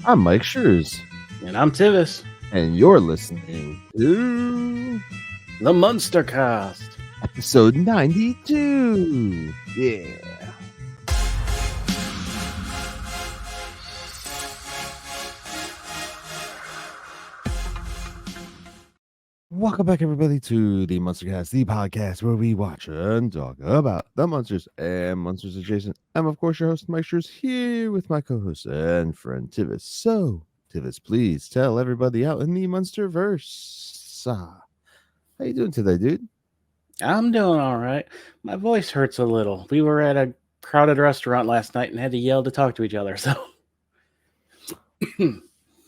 I'm Myke Shrews, And I'm Tivis, and you're listening to the Munster Cast. episode 92. Yeah. Welcome back, everybody, to the Munster Cast, the podcast where we watch and talk about the Munsters and Munsters adjacent. I'm, of course, your host, Myke Shrews, here with my co-host and friend, Tivis. So, Tivis, please tell everybody out in the Munsterverse. How you doing today, dude? I'm doing all right. My voice hurts a little. We were at a crowded restaurant last night and had to yell to talk to each other. So,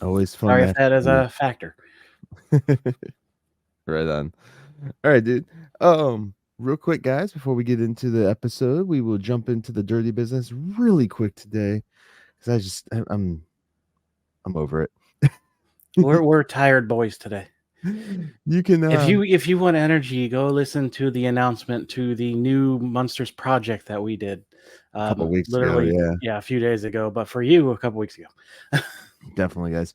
Always fun. sorry if that is a factor. Right on. All right, dude. Real quick, guys, before we get into the episode, we will jump into the dirty business really quick today because I'm over it. We're tired boys today. You can if you want energy, go listen to the announcement to the new Munsters project that we did a couple weeks ago. Yeah, a few days ago, but for you, a couple weeks ago. Definitely, guys.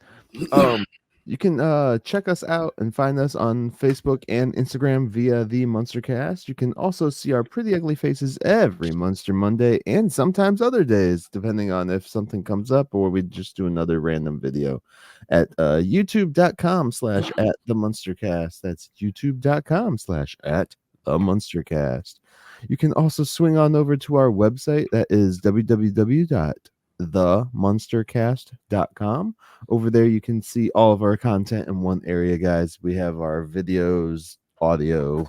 You can check us out and find us on Facebook and Instagram via TheMunsterCast. You can also see our pretty ugly faces every Munster Monday and sometimes other days, depending on if something comes up or we just do another random video at youtube.com/@TheMunsterCast. That's youtube.com/@TheMunsterCast. You can also swing on over to our website. That is www.TheMunsterCast.com. Over there, you can see all of our content in one area, guys. We have our videos, audio,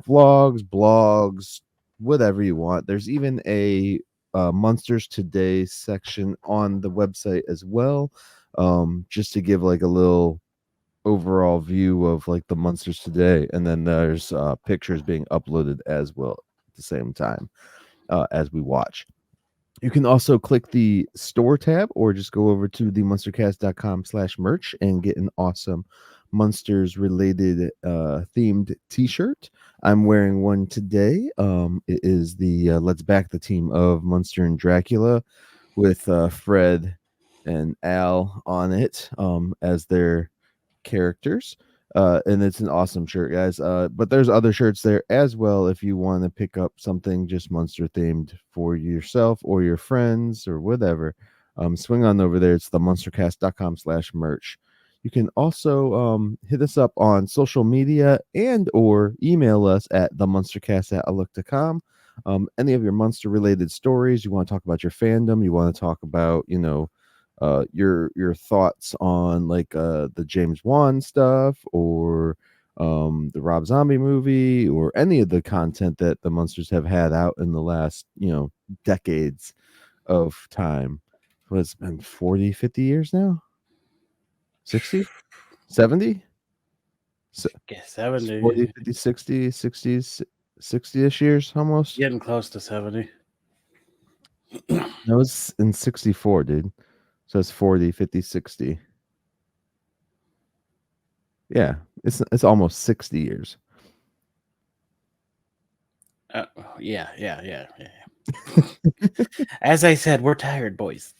vlogs, blogs, whatever you want. There's even a Munsters Today section on the website as well, just to give like a little overall view of like the Munsters Today. And then there's pictures being uploaded as well at the same time as we watch. You can also click the store tab or just go over to themunstercast.com/merch and get an awesome Munsters related themed t-shirt. I'm wearing one today. It is the Let's Back the Team of Munster and Dracula with Fred and Al on it as their characters. And it's an awesome shirt, guys. But there's other shirts there as well if you want to pick up something just Munster themed for yourself or your friends or whatever. Swing on over there. It's themunstercast.com/merch. You can also hit us up on social media and or email us at themunstercast@outlook.com. Any of your Munster related stories, you want to talk about your fandom, you want to talk about, your thoughts on like the James Wan stuff or the Rob Zombie movie or any of the content that the Munsters have had out in the last decades of time. Well, it's been 40 50 years now, 60 70 70 40 50 60 60s 60ish years almost. getting close to 70. That was in 64, dude. So it's 40, 50, 60. Yeah, it's almost 60 years. Yeah. As I said, we're tired boys.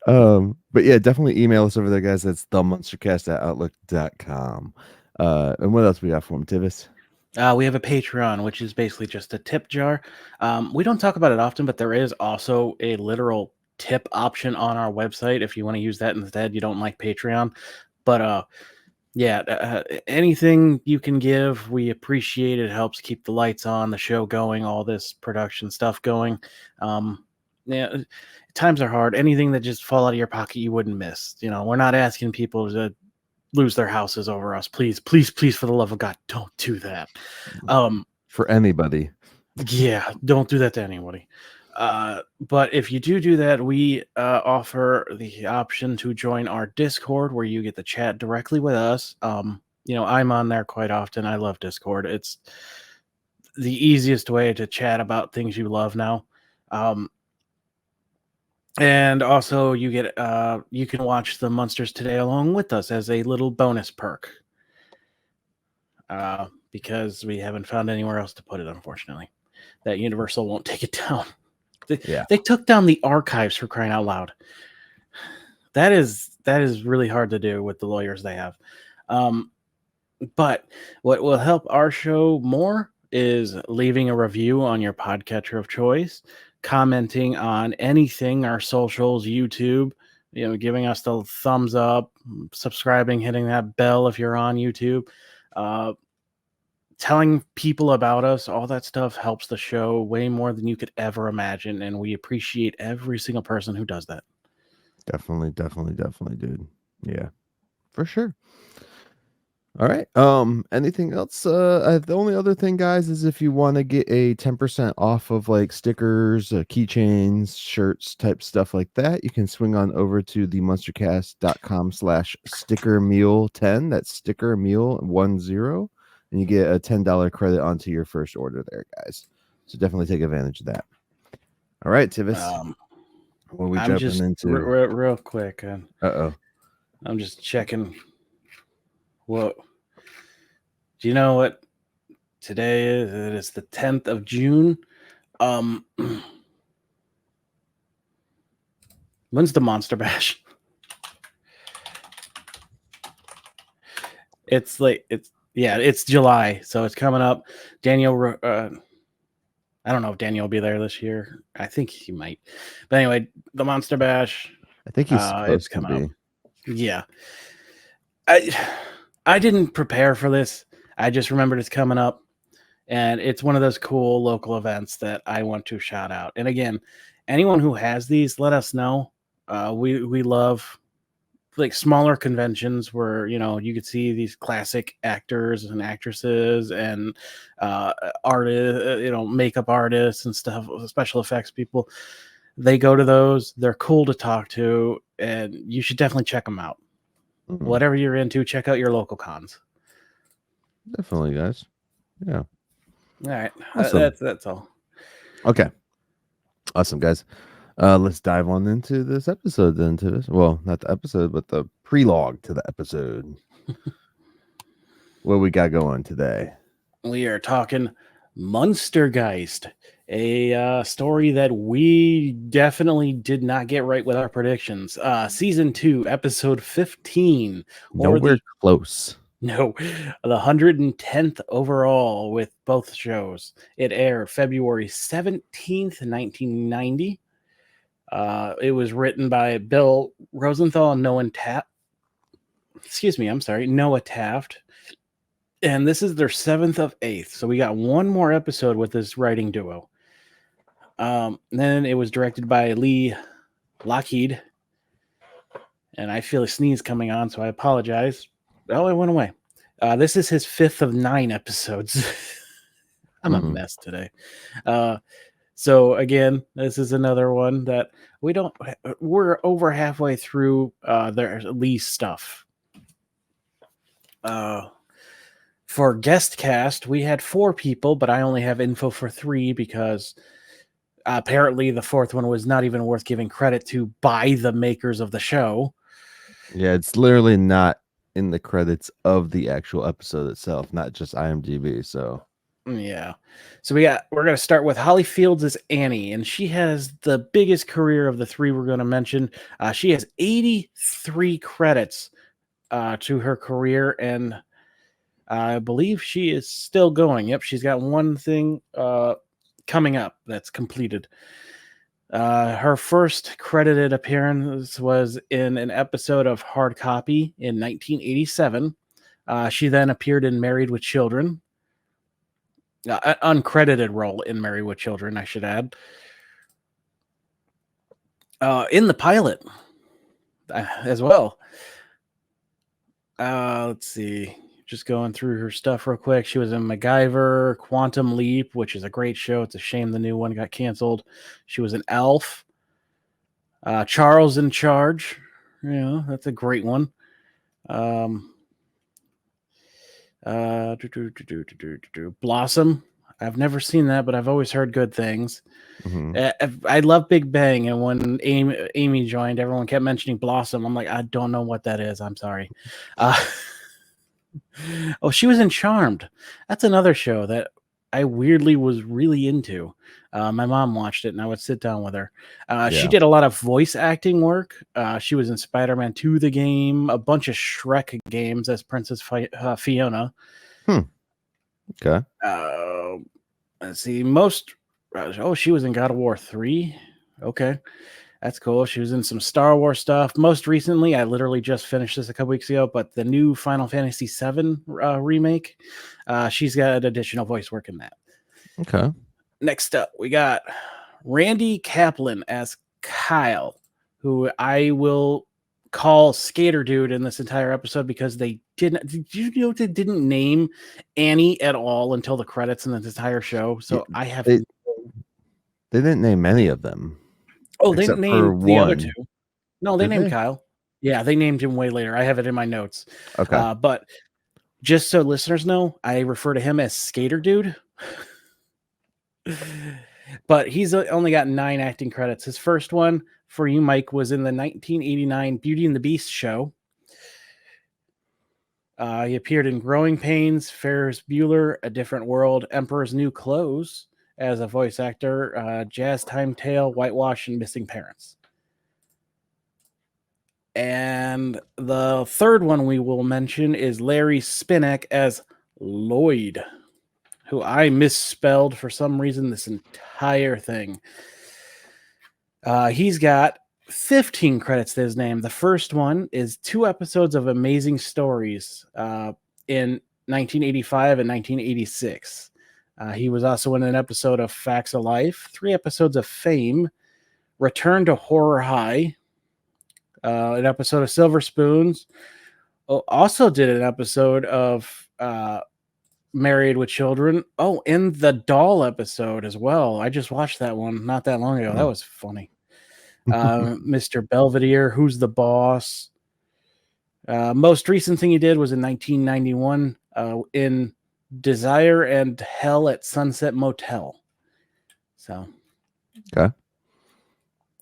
But yeah, definitely email us over there, guys. That's TheMunsterCast@outlook.com. And what else we got for him, Tivis? We have a Patreon, which is basically just a tip jar. We don't talk about it often, but there is also a literal tip option on our website if you want to use that instead. You don't like Patreon, but anything you can give, we appreciate it. It helps keep the lights on, the show going, all this production stuff going. Times are hard. Anything that just fall out of your pocket you wouldn't miss. We're not asking people to lose their houses over us. Please, for the love of God, don't do that. For anybody. Yeah, don't do that to anybody. But if you do that, we offer the option to join our Discord where you get to chat directly with us. I'm on there quite often. I love Discord. It's the easiest way to chat about things you love now. And also you get you can watch the Munsters Today along with us as a little bonus perk. Because we haven't found anywhere else to put it, unfortunately. That Universal won't take it down. They took down the archives, for crying out loud. That is really hard to do with the lawyers they have. But what will help our show more is leaving a review on your podcatcher of choice, commenting on anything, our socials, YouTube, giving us the thumbs up, subscribing, hitting that bell if you're on YouTube, telling people about us. All that stuff helps the show way more than you could ever imagine, and we appreciate every single person who does that. Definitely, dude. Yeah, for sure. All right. Anything else? The only other thing, guys, is if you want to get a 10% off of like stickers, keychains, shirts, type stuff like that, you can swing on over to the munstercast.com/stickermeal10. That's stickermeal10, and you get a $10 credit onto your first order there, guys. So definitely take advantage of that. All right, Tivis. What are we I'm jumping just into? real quick. Uh-oh. I'm just checking. What? Do you know what today is? It is the 10th of June. When's the Monster Bash? It's July, so it's coming up. Daniel, I don't know if Daniel will be there this year. I think he might. But anyway, the Monster Bash. I think he's It's supposed to coming be. up. Yeah. I didn't prepare for this. I just remembered it's coming up. And it's one of those cool local events that I want to shout out. And again, anyone who has these, let us know. We love like smaller conventions where you could see these classic actors and actresses and artists, makeup artists and stuff, special effects people. They go to those. They're cool to talk to, and you should definitely check them out. Mm-hmm. Whatever you're into, check out your local cons. Definitely, guys. Yeah. All right. Awesome. That's all. Okay. Awesome, guys. Let's dive on into this episode then, to this. Well, not the episode, but the prelogue to the episode. What we got going today? We are talking Munstergeist, a story that we definitely did not get right with our predictions. Season 2, episode 15. Nowhere close. No, the 110th overall with both shows. It aired February 17th, 1990. It was written by Bill Rosenthal and Noah Taft. Noah Taft. And this is their 7th of 8th. So we got one more episode with this writing duo. Then it was directed by Lee Lockheed. And I feel a sneeze coming on, so I apologize. Oh, it went away. This is his 5th of 9 episodes. I'm a mess today. So again, this is another one that we're over halfway through their Lee's stuff. For guest cast, we had 4 people, but I only have info for 3 because apparently the 4th one was not even worth giving credit to by the makers of the show. Yeah, it's literally not in the credits of the actual episode itself, not just IMDb. So yeah. So we're going to start with Holly Fields as Annie, and she has the biggest career of the 3 we're going to mention. She has 83 credits to her career, and I believe she is still going. Yep, she's got one thing coming up that's completed. Her first credited appearance was in an episode of Hard Copy in 1987. She then appeared in Married with Children. An uncredited role in Married with Children, I should add. In the pilot as well. Let's see. Just going through her stuff real quick. She was in MacGyver, Quantum Leap, which is a great show. It's a shame the new one got canceled. She was in Elf. Charles in Charge. Yeah, that's a great one. Blossom. I've never seen that, but I've always heard good things. Mm-hmm. I love Big Bang, and when Amy joined, everyone kept mentioning Blossom. I'm like, I don't know what that is. I'm sorry. Oh, she was in Charmed. That's another show that I weirdly was really into. My mom watched it, and I would sit down with her. She Yeah. did a lot of voice acting work. She was in Spider-Man 2, the game, a bunch of Shrek games as Princess Fiona. Okay. Let's see, most. She was in God of War 3. Okay, that's cool. She was in some Star Wars stuff. Most recently, I literally just finished this a couple weeks ago, but the new Final Fantasy VII remake, she's got additional voice work in that. Okay. Next up, we got Randy Kaplan as Kyle, who I will call Skater Dude in this entire episode because they didn't. Did you know they didn't name Annie at all until the credits in this entire show? So I have. They didn't name any of them. Oh, they except for named the other one. two. No, they Did named they? Kyle. Yeah, they named him way later. I have it in my notes. Okay. But just so listeners know, I refer to him as Skater Dude. But he's only got 9 acting credits. His first one for you, Myke, was in the 1989 Beauty and the Beast show. He appeared in Growing Pains, Ferris Bueller, A Different World, Emperor's New Clothes as a voice actor, Jazz Time Tale, Whitewash, and Missing Parents. And the third one we will mention is Larry Spinack as Lloyd, who I misspelled for some reason this entire thing. He's got 15 credits to his name. The first one is 2 episodes of Amazing Stories in 1985 and 1986. He was also in an episode of Facts of Life, 3 episodes of Fame, Return to Horror High, an episode of Silver Spoons. Also did an episode of Married with Children. Oh, in the Doll episode as well. I just watched that one not that long ago. That was funny. Mr. Belvedere, Who's the Boss? Most recent thing he did was in 1991 in Desire and Hell at Sunset Motel. So, Okay.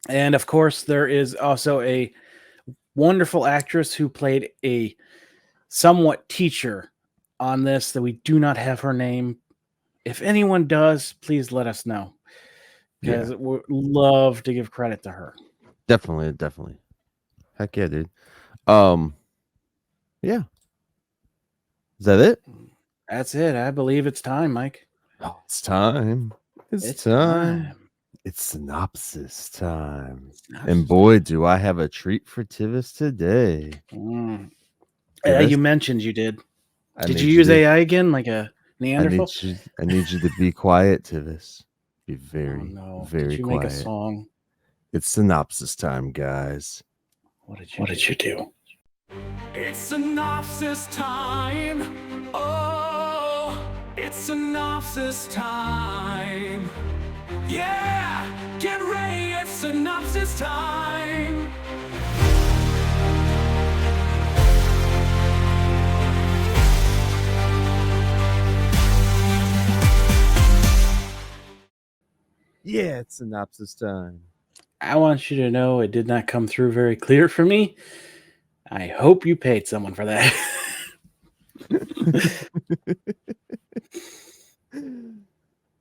and of course, there is also a wonderful actress who played a somewhat teacher on this that we do not have her name. If anyone does, please let us know, because we love to give credit to her. Definitely. Heck yeah, dude. Yeah. Is that it? That's it. I believe it's time, Myke. Oh, it's time. It's time. It's synopsis time. And boy, do I have a treat for Tivis today. You mentioned you did. Did you use AI again, like a Neanderthal? I need you to be quiet, Tivis. Be very, very did you quiet. Make a song? It's synopsis time, guys. What did you do? It's synopsis time. Oh, it's synopsis time. Yeah, get ready, it's synopsis time. Yeah, it's synopsis time. I want you to know it did not come through very clear for me. I hope you paid someone for that.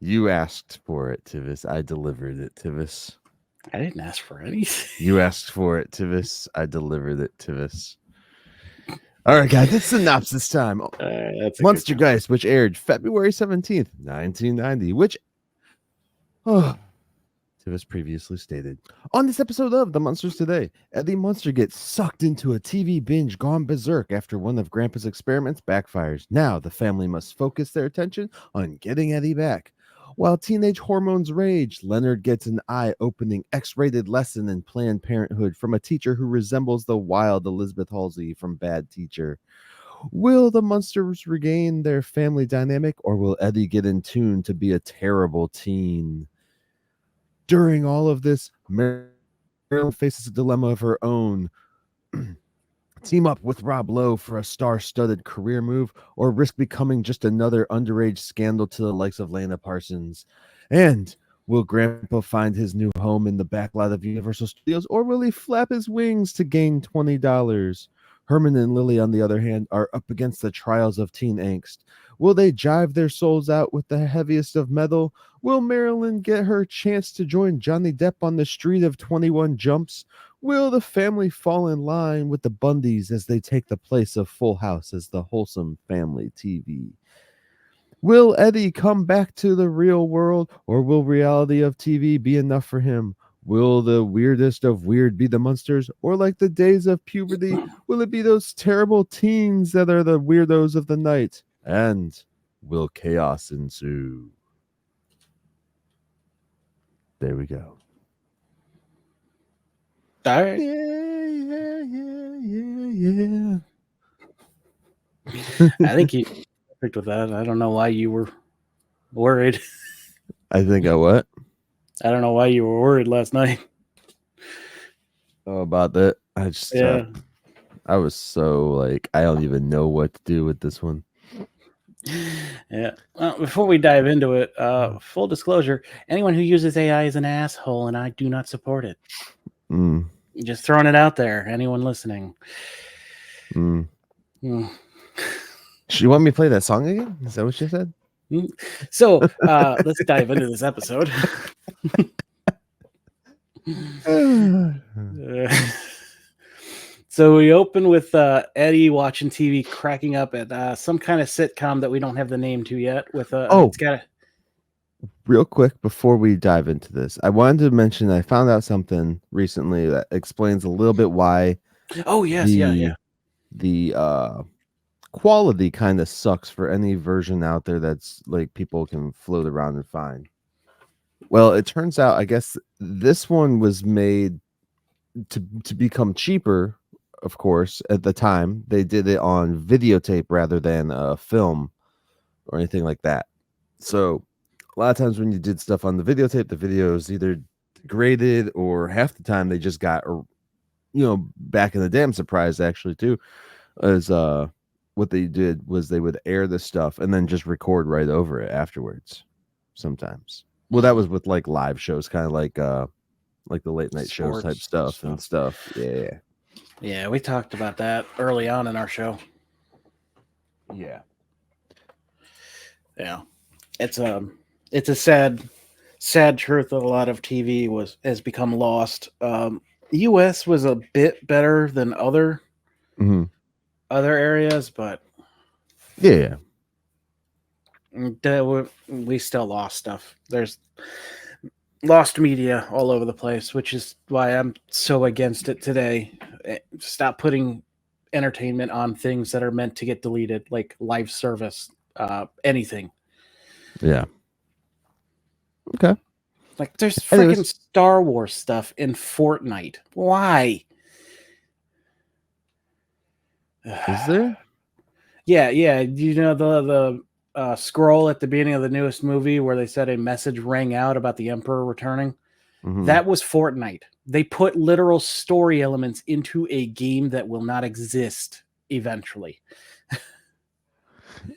You asked for it, Tivis. I delivered it, Tivis. I didn't ask for anything. You asked for it, Tivis. I delivered it, Tivis. All right, guys, it's synopsis time. Munstergeist, which aired February 17th, 1990, which Tivis previously stated. On this episode of The Munsters Today, Eddie Munster gets sucked into a TV binge gone berserk after one of Grandpa's experiments backfires. Now the family must focus their attention on getting Eddie back. While teenage hormones rage, Leonard gets an eye-opening X-rated lesson in Planned Parenthood from a teacher who resembles the wild Elizabeth Halsey from Bad Teacher. Will the Munsters regain their family dynamic, or will Eddie get in tune to be a terrible teen? During all of this, Marilyn faces a dilemma of her own. Team up with Rob Lowe for a star-studded career move, or risk becoming just another underage scandal to the likes of Lana Parsons? And will Grandpa find his new home in the backlot of Universal Studios, or will he flap his wings to gain $20? Herman and Lily, on the other hand, are up against the trials of teen angst. Will they jive their souls out with the heaviest of metal? Will Marilyn get her chance to join Johnny Depp on the street of 21 Jumps? Will the family fall in line with the Bundys as they take the place of Full House as the wholesome family TV? Will Eddie come back to the real world, or will reality of TV be enough for him? Will the weirdest of weird be the Munsters, or like the days of puberty, will it be those terrible teens that are the weirdos of the night? And will chaos ensue? There we go. All right. Yeah. I think you picked with that. I don't know why you were worried. I think I what? I don't know why you were worried last night. Oh, about that. I just I was so like I don't even know what to do with this one. Yeah. Well, before we dive into it, full disclosure: anyone who uses AI is an asshole, and I do not support it. Just throwing it out there. Anyone listening? You want me to play that song again? Is that what you said? So let's dive into this episode. So we open with Eddie watching TV, cracking up at some kind of sitcom that we don't have the name to yet. With it's got real quick before we dive into this, I wanted to mention I found out something recently that explains a little bit why. Oh yes, the quality kind of sucks for any version out there that's like people can float around and find. Well, it turns out I guess this one was made to become cheaper. Of course, at the time they did it on videotape rather than film or anything like that. So a lot of times when you did stuff on the videotape, the video is either graded or half the time they just got, back in the day, I'm surprised actually too, is what they did was they would air the stuff and then just record right over it afterwards sometimes. Well, that was with like live shows, kind of like the late night shows type stuff and stuff. Yeah, we talked about that early on in our show. Yeah. It's a sad truth that a lot of TV has become lost. The U.S. was a bit better than other areas, but we still lost stuff. There's lost media all over the place, which is why I'm so against it today. Stop putting entertainment on things that are meant to get deleted, like live service, anything. Yeah. Okay. Like there's freaking Star Wars stuff in Fortnite. Why? Is there? Yeah. You know the scroll at the beginning of the newest movie where they said a message rang out about the Emperor returning? That was Fortnite. They put literal story elements into a game that will not exist eventually.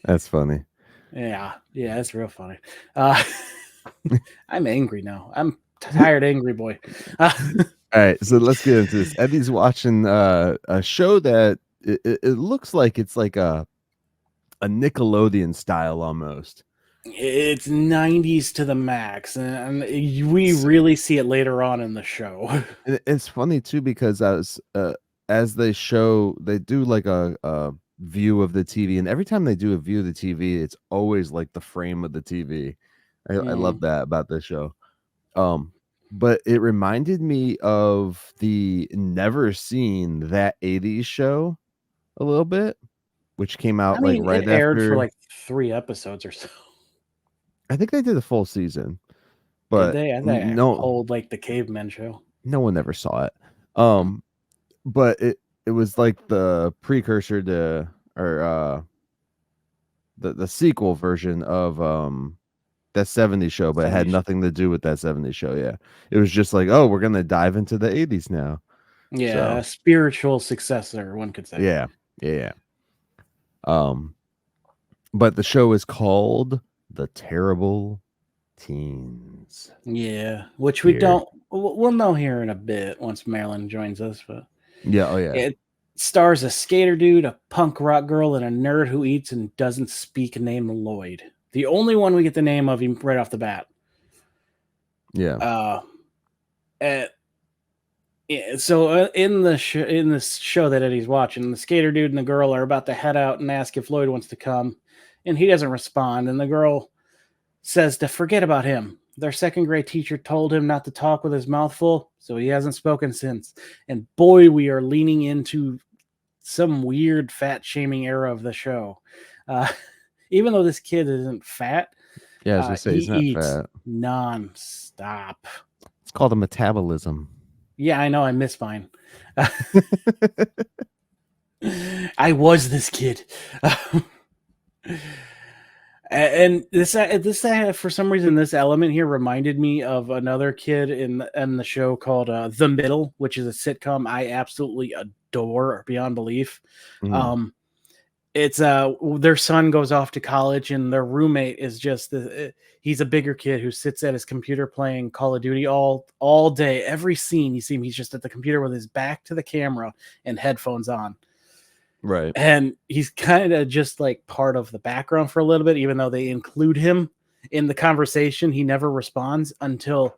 That's funny. Yeah, it's real funny. I'm angry now. I'm tired, angry boy. All right, so let's get into this. Eddie's watching a show that it looks like it's like a Nickelodeon style almost. It's 90s to the max, and we really see it later on in the show. It's funny too because as they show, they do like a view of the TV, and every time they do a view of the TV, it's always like the frame of the TV. I love that about this show. But it reminded me of the Never Seen That 80s show a little bit, which came out right aired after for like 3 episodes or so. I think they did a full season, but did they? I think old like the Caveman show. No one ever saw it. But it was like the precursor to or the sequel version of that 70s show, but it had nothing to do with that 70s show. Yeah, it was just like, oh, we're gonna dive into the 80s now. Yeah, a spiritual successor, one could say. Yeah. But the show is called The Terrible Teens. Yeah, which we'll know here in a bit once Marilyn joins us. But yeah, stars a skater dude, a punk rock girl, and a nerd who eats and doesn't speak named Lloyd. The only one we get the name of him right off the bat. Yeah. So in this show that Eddie's watching, the skater dude and the girl are about to head out and ask if Lloyd wants to come, and he doesn't respond. And the girl says to forget about him. Their second grade teacher told him not to talk with his mouth full, so he hasn't spoken since. And boy, we are leaning into some weird fat shaming era of the show. Even though this kid isn't fat, Yeah, I was gonna say he's he not eats fat. non-stop. It's called a metabolism. Yeah, I know. I miss mine. I was this kid. And this for some reason, this element here reminded me of another kid in the show called The Middle, which is a sitcom I absolutely adore beyond belief. Mhm. It's their son goes off to college, and their roommate is just he's a bigger kid who sits at his computer playing Call of Duty all day. Every scene you see him, he's just at the computer with his back to the camera and headphones on. Right. And he's kind of just like part of the background for a little bit, even though they include him in the conversation. He never responds until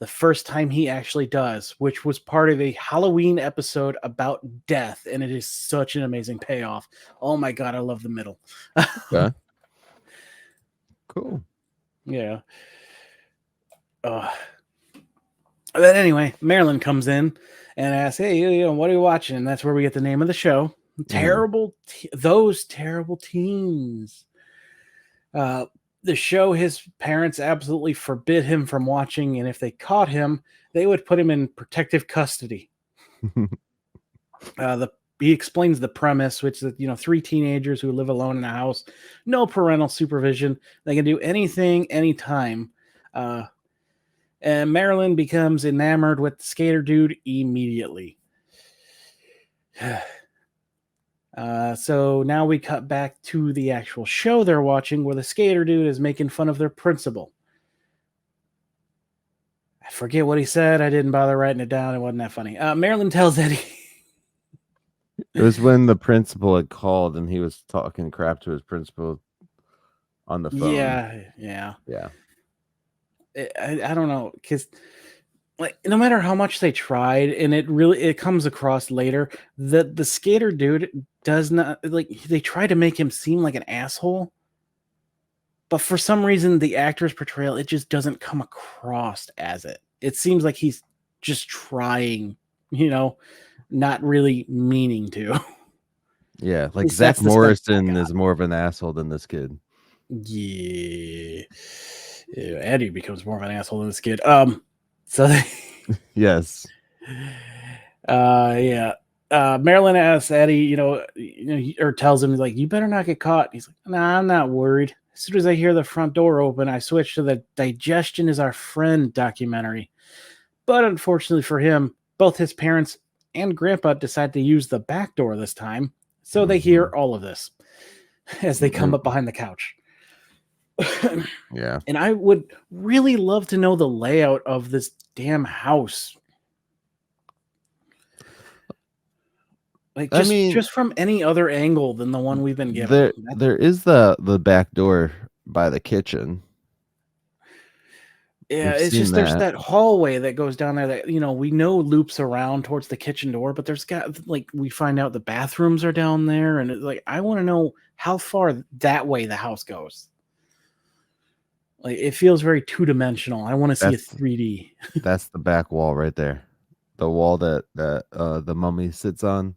the first time he actually does, which was part of a Halloween episode about death. And it is such an amazing payoff. Oh my God, I love The Middle. Okay. Cool. Yeah. But anyway, Marilyn comes in and asks, hey, what are you watching? And that's where we get the name of the show. Those terrible teens. The show, his parents absolutely forbid him from watching, and if they caught him, they would put him in protective custody. He explains the premise, which is 3 teenagers who live alone in a house, no parental supervision. They can do anything, anytime. And Marilyn becomes enamored with the skater dude immediately. So now we cut back to the actual show they're watching, where the skater dude is making fun of their principal. I forget what he said. I didn't bother writing it down. It wasn't that funny. Marilyn tells Eddie. It was when the principal had called and he was talking crap to his principal on the phone. Yeah. I don't know, because no matter how much they tried, and it comes across later that the skater dude does not they try to make him seem like an asshole, but for some reason the actor's portrayal, it just doesn't come across as it. It seems like he's just trying, not really meaning to. Yeah, like Zach Morrison is more of an asshole than this kid. Yeah, Eddie becomes more of an asshole than this kid. So they, yes. Marilyn asks Eddie, or tells him, like, you better not get caught. He's like, nah, I'm not worried. As soon as I hear the front door open, I switch to the Digestion is Our Friend documentary. But unfortunately for him, both his parents and grandpa decide to use the back door this time. So they hear all of this as they come up behind the couch. Yeah. And I would really love to know the layout of this damn house. Like, just from any other angle than the one we've been given. There is the back door by the kitchen. Yeah, it's just there's that hallway that goes down there that we know loops around towards the kitchen door, but there's we find out the bathrooms are down there, and it's like I want to know how far that way the house goes. Like, it feels very 2-dimensional. I want to see a 3D. That's the back wall right there. The wall that the mummy sits on.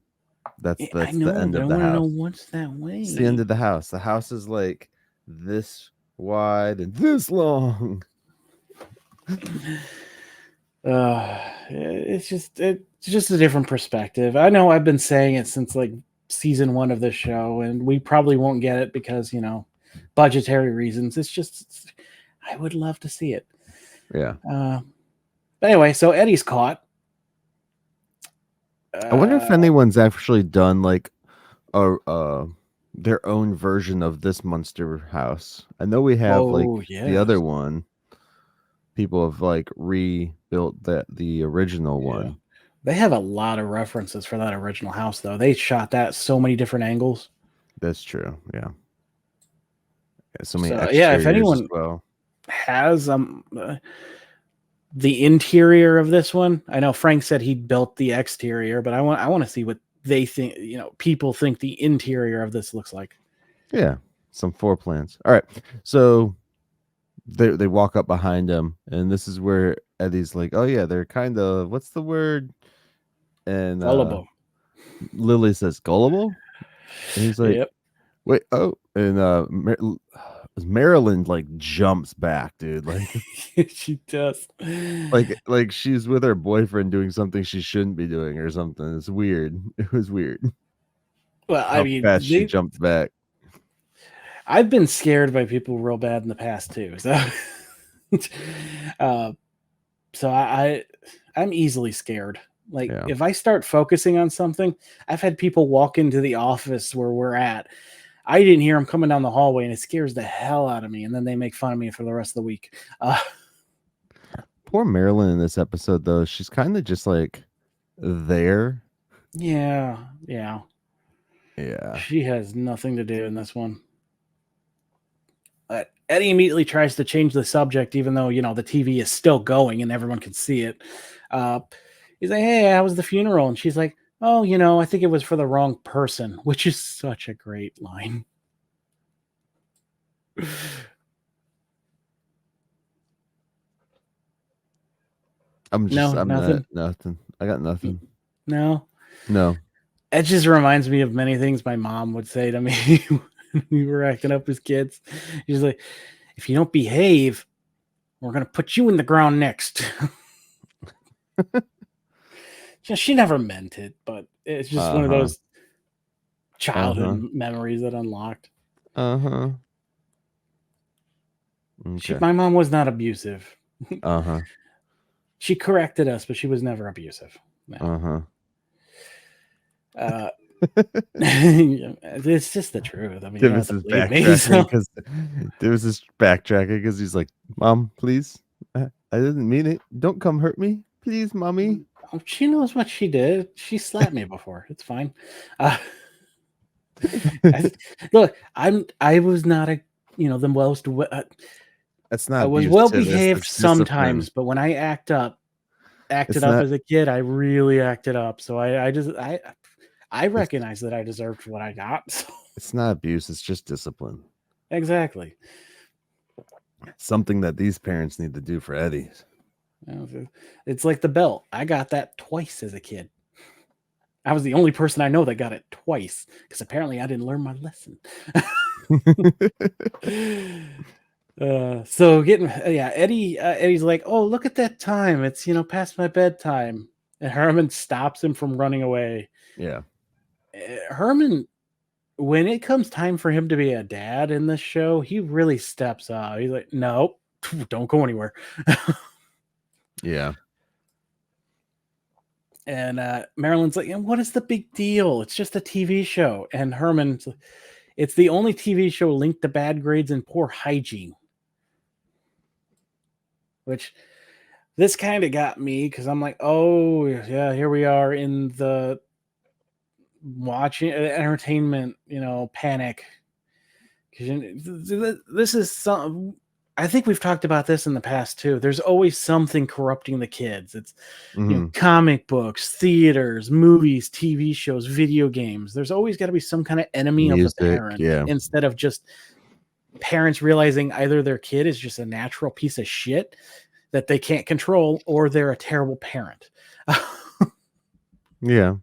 That's the end of the house. I know what's that way. It's the end of the house. The house is like this wide and this long. It's just a different perspective. I know I've been saying it since like season 1 of this show, and we probably won't get it because budgetary reasons. It's just I would love to see it. Yeah. But anyway, so Eddie's caught. I wonder if anyone's actually done like their own version of this Munster house. I know we have the other one. People have like rebuilt the original one. They have a lot of references for that original house, though. They shot that so many different angles. That's true. Yeah. So many So yeah, if exteriors as anyone well. has the interior of this one, I know Frank said he built the exterior, but I want to see what they think. People think the interior of this looks like. Yeah, some floor plans. All right, so they walk up behind him, and this is where Eddie's like, "Oh yeah, they're kind of what's the word?" And Gullible. Lily says, "Gullible," and he's like, Yep. "Wait, oh," and Marilyn like jumps back, dude, like She does. like she's with her boyfriend doing something she shouldn't be doing or something. It's weird. It was weird. Well, I How mean, fast she jumped back. I've been scared by people real bad in the past too. So, I'm easily scared. Like if I start focusing on something, I've had people walk into the office where we're at. I didn't hear them coming down the hallway, and it scares the hell out of me. And then they make fun of me for the rest of the week. Poor Marilyn in this episode, though. She's kind of just like there. Yeah. She has nothing to do in this one. Eddie immediately tries to change the subject, even though, the TV is still going and everyone can see it. He's like, "Hey, how was the funeral?" And she's like, "Oh, I think it was for the wrong person," which is such a great line. I'm nothing. Nothing. I got nothing. No. It just reminds me of many things my mom would say to me when we were acting up as kids. She's like, "If you don't behave, we're going to put you in the ground next." She never meant it, but it's just one of those childhood memories that unlocked. Okay. My mom was not abusive. Uh-huh. She corrected us, but she was never abusive. No. It's just the truth. I mean, Tivis is backtracking because Tivis is backtracking because he's like, "Mom, please, I didn't mean it. Don't come hurt me, please, mommy." Oh, she knows what she did. She slapped me before. It's fine. Look, I was not the most. That's not. I was well behaved sometimes, but when I acted up as a kid, I really acted up. So I recognize that I deserved what I got. So. It's not abuse. It's just discipline. Exactly. Something that these parents need to do for Eddie. It's like the belt. I got that twice as a kid. I was the only person I know that got it twice because apparently I didn't learn my lesson. So Eddie's like, "Oh, look at that time. It's past my bedtime." And Herman stops him from running away. Yeah. Herman, when it comes time for him to be a dad in this show, he really steps up. He's like, "No, don't go anywhere." Yeah. And Marilyn's like, "What is the big deal? It's just a TV show." And Herman's, "It's the only TV show linked to bad grades and poor hygiene." Which this kind of got me because I'm like, oh yeah, here we are in the watching entertainment, panic. Because this is some. I think we've talked about this in the past too. There's always something corrupting the kids. It's comic books, theaters, movies, TV shows, video games. There's always got to be some kind of enemy of the parent, instead of just parents realizing either their kid is just a natural piece of shit that they can't control, or they're a terrible parent. Yeah.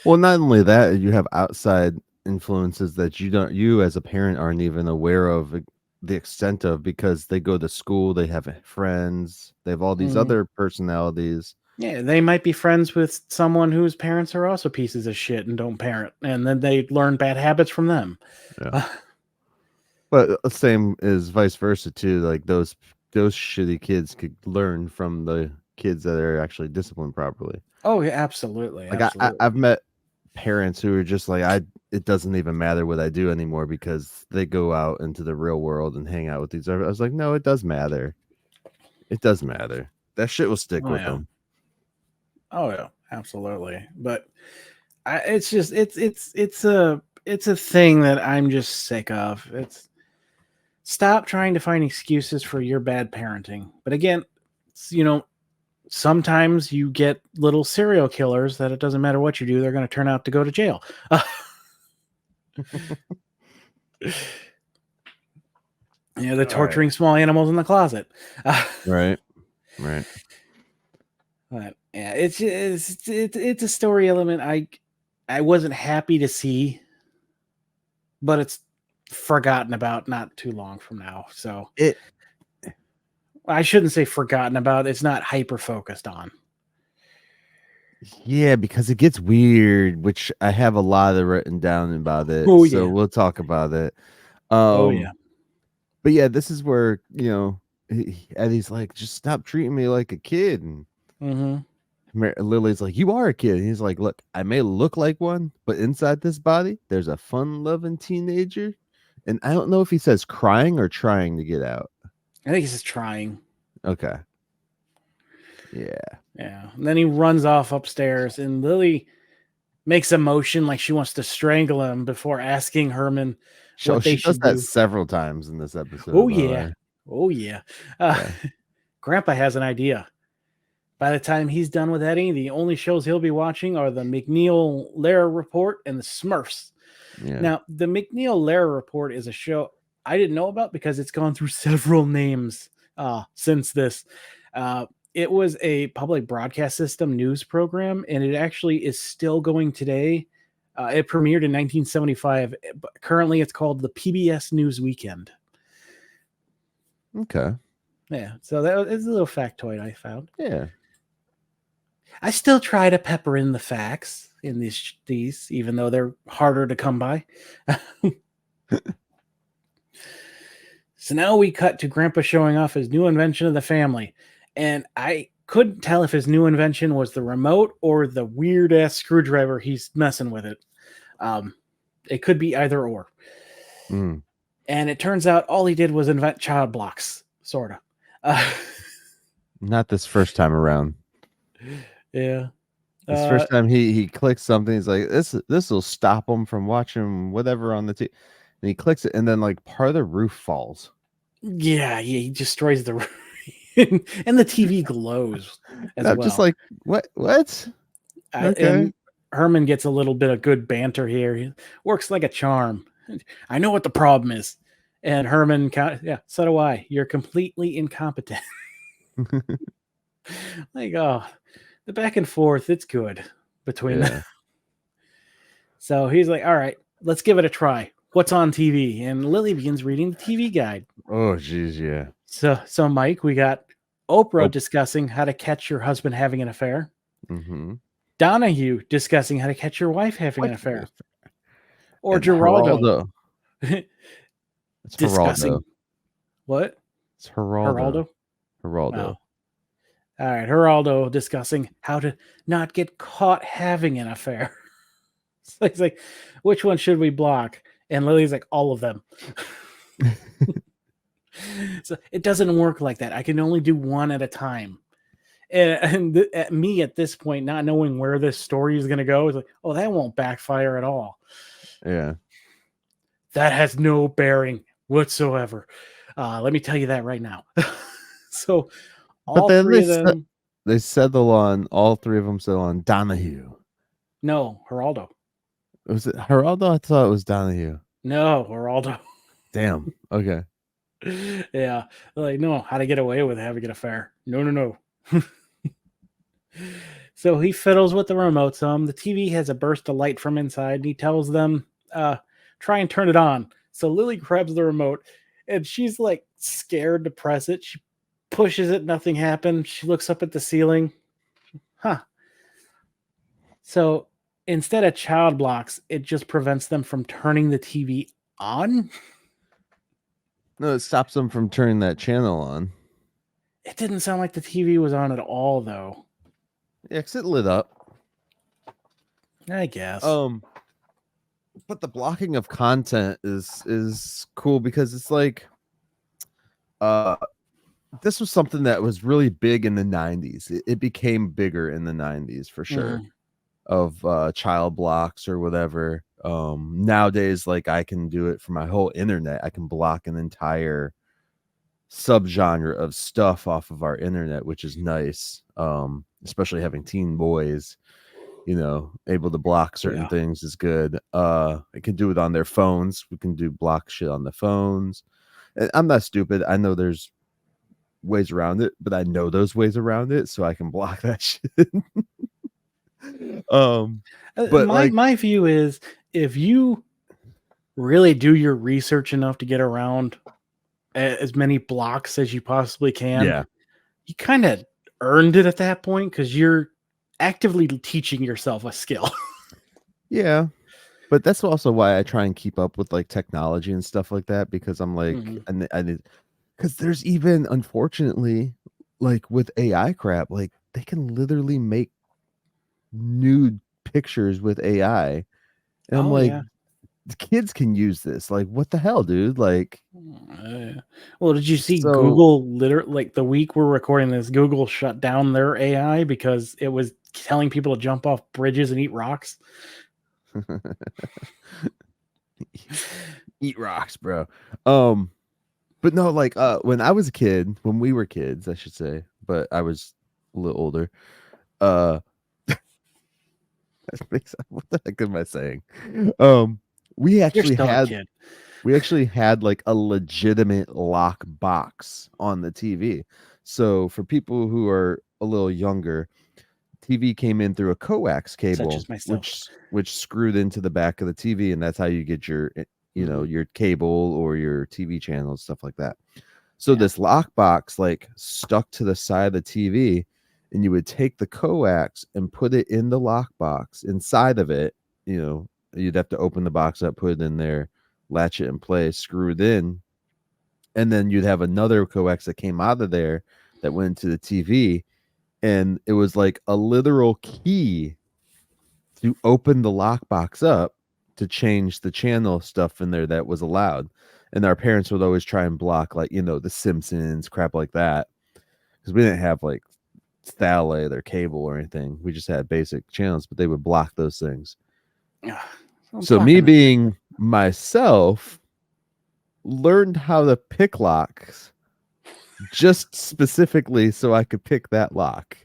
Well, not only that, you have outside influences that you as a parent aren't even aware of the extent of, because they go to school, they have friends, they have all these other personalities. Yeah, they might be friends with someone whose parents are also pieces of shit and don't parent, and then they learn bad habits from them. Yeah. But the same is vice versa too. Like those shitty kids could learn from the kids that are actually disciplined properly. Oh yeah, absolutely. Like I've met parents who are just like, it doesn't even matter what I do anymore because they go out into the real world and hang out with these. I was like, no, it does matter. It does matter. That shit will stick with them. Oh yeah, absolutely. But it's just it's a thing that I'm just sick of. It's stop trying to find excuses for your bad parenting. But again, sometimes you get little serial killers that it doesn't matter what you do, they're going to turn out to go to jail. They're torturing small animals in the closet. Right. But yeah, it's a story element I wasn't happy to see, but it's forgotten about not too long from now. So I shouldn't say forgotten about. It's not hyper focused on. Yeah, because it gets weird, which I have a lot of written down about it. Oh, so yeah. we'll talk about it. Yeah. But yeah, this is where, Eddie's like, just stop treating me like a kid. And Lily's like, you are a kid. And he's like, look, I may look like one, but inside this body, there's a fun-loving teenager. And I don't know if he says crying or trying to get out. I think he's just trying. Okay. Yeah. And then he runs off upstairs, and Lily makes a motion like she wants to strangle him before asking Herman what they should do. That several times in this episode. Oh yeah. Grandpa has an idea. By the time he's done with Eddie, the only shows he'll be watching are the McNeil-Lehrer Report and the Smurfs. Yeah. Now, the McNeil-Lehrer Report is a show I didn't know about because it's gone through several names since this. It was a public broadcast system news program, and it actually is still going today. It premiered in 1975. But currently, it's called the PBS News Weekend. Okay. Yeah, so that is a little factoid I found. Yeah. I still try to pepper in the facts in these, even though they're harder to come by. So now we cut to Grandpa showing off his new invention of the family. And I couldn't tell if his new invention was the remote or the weird-ass screwdriver he's messing with it. It could be either or. Mm. And it turns out all he did was invent child blocks, sort of. Not this first time around. Yeah. This first time he clicks something, he's like, this will stop him from watching whatever on the TV. And he clicks it, and then like part of the roof falls. Yeah, he destroys the roof. And the TV glows as well. Just like, what? Okay. And Herman gets a little bit of good banter here. He works like a charm. I know what the problem is. And Herman, so do I. You're completely incompetent. The back and forth, it's good between them. So he's like, all right, let's give it a try. What's on TV? And Lily begins reading the TV guide. Oh, geez, yeah. So Mike, we got Oprah discussing how to catch your husband having an affair. Mm-hmm. Donahue discussing how to catch your wife having an affair. Or Geraldo. It's discussing Geraldo. What? It's Geraldo. Oh. All right, Geraldo discussing how to not get caught having an affair. So he's like, which one should we block? And Lily's like, all of them. So it doesn't work like that. I can only do one at a time. And me at this point, not knowing where this story is going to go, is like, oh, that won't backfire at all. Yeah. That has no bearing whatsoever. Let me tell you that right now. So all three of them... They settle on, all three of them settle on Donahue. No, Geraldo. Was it Geraldo? I thought it was Donahue. No, Geraldo. Damn. Okay. Yeah. Like, no, how to get away with having an affair. No. So he fiddles with the remote some. The TV has a burst of light from inside, and he tells them, try and turn it on. So Lily grabs the remote, and she's like scared to press it. She pushes it, nothing happened. She looks up at the ceiling. So instead of child blocks, it just prevents them from turning the TV on. No, it stops them from turning that channel on. It didn't sound like the TV was on at all, though. Yeah, 'cause it lit up. I guess. But the blocking of content is cool because it's like, this was something that was really big in the 90s. It became bigger in the 90s for sure, of child blocks or whatever. Nowadays, like, I can do it for my whole internet. I can block an entire subgenre of stuff off of our internet, which is nice. Especially having teen boys, able to block certain things is good. It can do it on their phones. We can do block shit on the phones. And I'm not stupid. I know there's ways around it, but I know those ways around it, so I can block that shit. But my view is, if you really do your research enough to get around as many blocks as you possibly can, you kind of earned it at that point, because you're actively teaching yourself a skill. Yeah, but that's also why I try and keep up with like technology and stuff like that, because I'm like, because there's even, unfortunately, like with AI crap, like they can literally make nude pictures with AI, and I'm like, the kids can use this. Like, what the hell, dude? Like, well, did you see Google like the week we're recording this, Google shut down their AI because it was telling people to jump off bridges and eat rocks? Eat rocks, bro. But no, like when I was a kid, when we were kids, I should say, but I was a little older. What the heck am I saying? We actually had like a legitimate lock box on the TV. So for people who are a little younger, TV came in through a coax cable, which screwed into the back of the TV, and that's how you get your your cable or your TV channels, stuff like that. So this lock box like stuck to the side of the TV, and you would take the coax and put it in the lock box. Inside of it, you'd have to open the box up, put it in there, latch it in place, screw it in, and then you'd have another coax that came out of there that went into the TV, and it was like a literal key to open the lockbox up to change the channel stuff in there that was allowed. And our parents would always try and block, like, The Simpsons, crap like that, because we didn't have like satellite or cable or anything. We just had basic channels, but they would block those things. So me being myself, learned how to pick locks just specifically so I could pick that lock.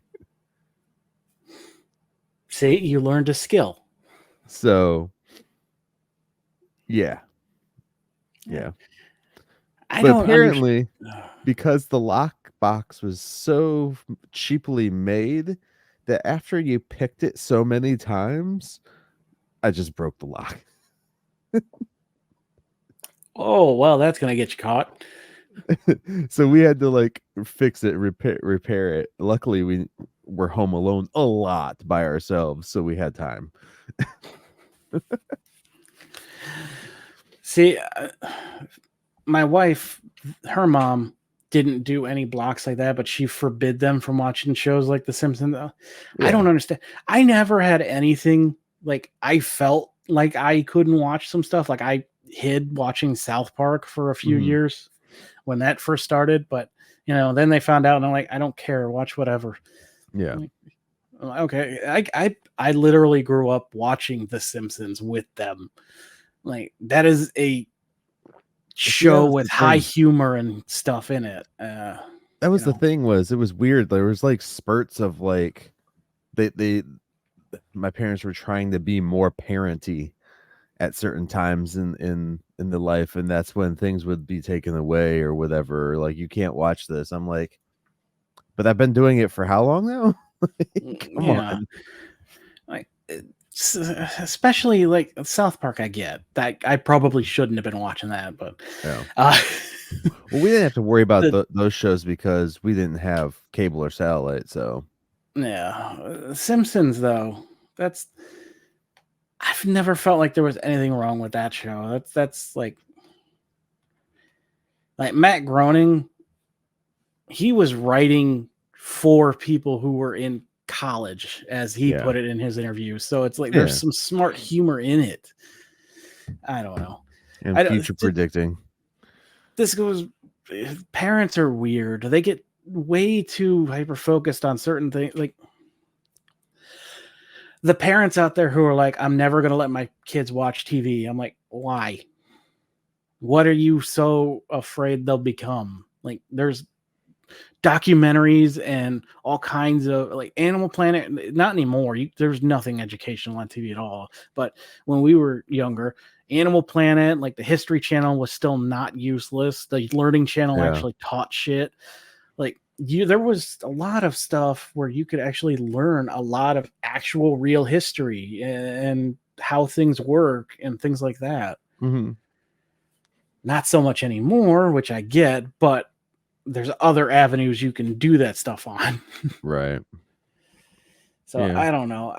See, you learned a skill. So yeah. But apparently, because the lock box was so cheaply made, that after you picked it so many times, I just broke the lock. Oh, well, that's gonna get you caught. So we had to like fix it, repair it. Luckily, we were home alone a lot by ourselves, so we had time. See, my wife, her mom didn't do any blocks like that, but she forbid them from watching shows like The Simpsons. I don't understand. I never had anything like, I felt like I couldn't watch some stuff. Like, I hid watching South Park for a few years when that first started, but then they found out, and I'm like, I don't care, watch whatever. I'm like, okay, I literally grew up watching The Simpsons with them. Like, that is a show with high humor and stuff in it. That was the thing. It was weird. There was like spurts of like my parents were trying to be more parenty at certain times in the life, and that's when things would be taken away or whatever. Like, you can't watch this. I'm like, but I've been doing it for how long now? Come on. Like, especially like South Park, I get that. I probably shouldn't have been watching that, but well, we didn't have to worry about those shows because we didn't have cable or satellite. So Simpsons, though, I've never felt like there was anything wrong with that show. That's like Matt Groening. He was writing for people who were in college, as he put it in his interview. So it's like there's some smart humor in it. I don't know. And future predicting. This goes parents are weird. They get way too hyper focused on certain things. Like the parents out there who are like, I'm never going to let my kids watch TV. I'm like, why? What are you so afraid they'll become? Like there's documentaries and all kinds of like Animal Planet. Not anymore. There's nothing educational on TV at all. But when we were younger, Animal Planet, like the History Channel was still not useless. The Learning Channel actually taught shit. Like there was a lot of stuff where you could actually learn a lot of actual real history and how things work and things like that. Mm-hmm. Not so much anymore, which I get, but there's other avenues you can do that stuff on. Right. So I don't know.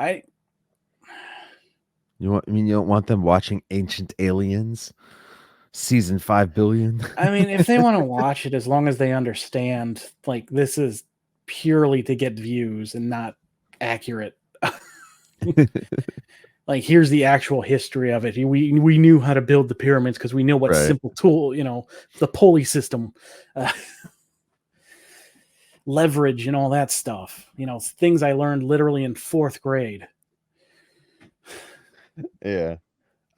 You don't want them watching Ancient Aliens season 5 billion? I mean, if they want to watch it, as long as they understand, like this is purely to get views and not accurate. Like here's the actual history of it. We knew how to build the pyramids because we know what simple tool, the pulley system, leverage and all that stuff. Things I learned literally in 4th grade. Yeah.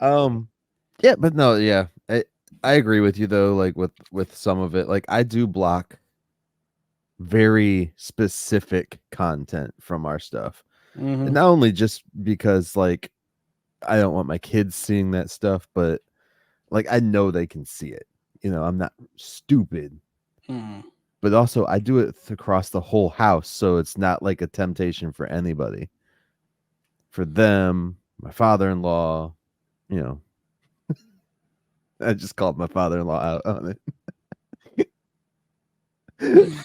Yeah, but no, yeah. I agree with you though, like with some of it. Like I do block very specific content from our stuff. Mm-hmm. And not only just because like I don't want my kids seeing that stuff, but like I know they can see it. I'm not stupid. Mm. But also I do it across the whole house, so it's not like a temptation for anybody. For them, my father-in-law, I just called my father-in-law out on it.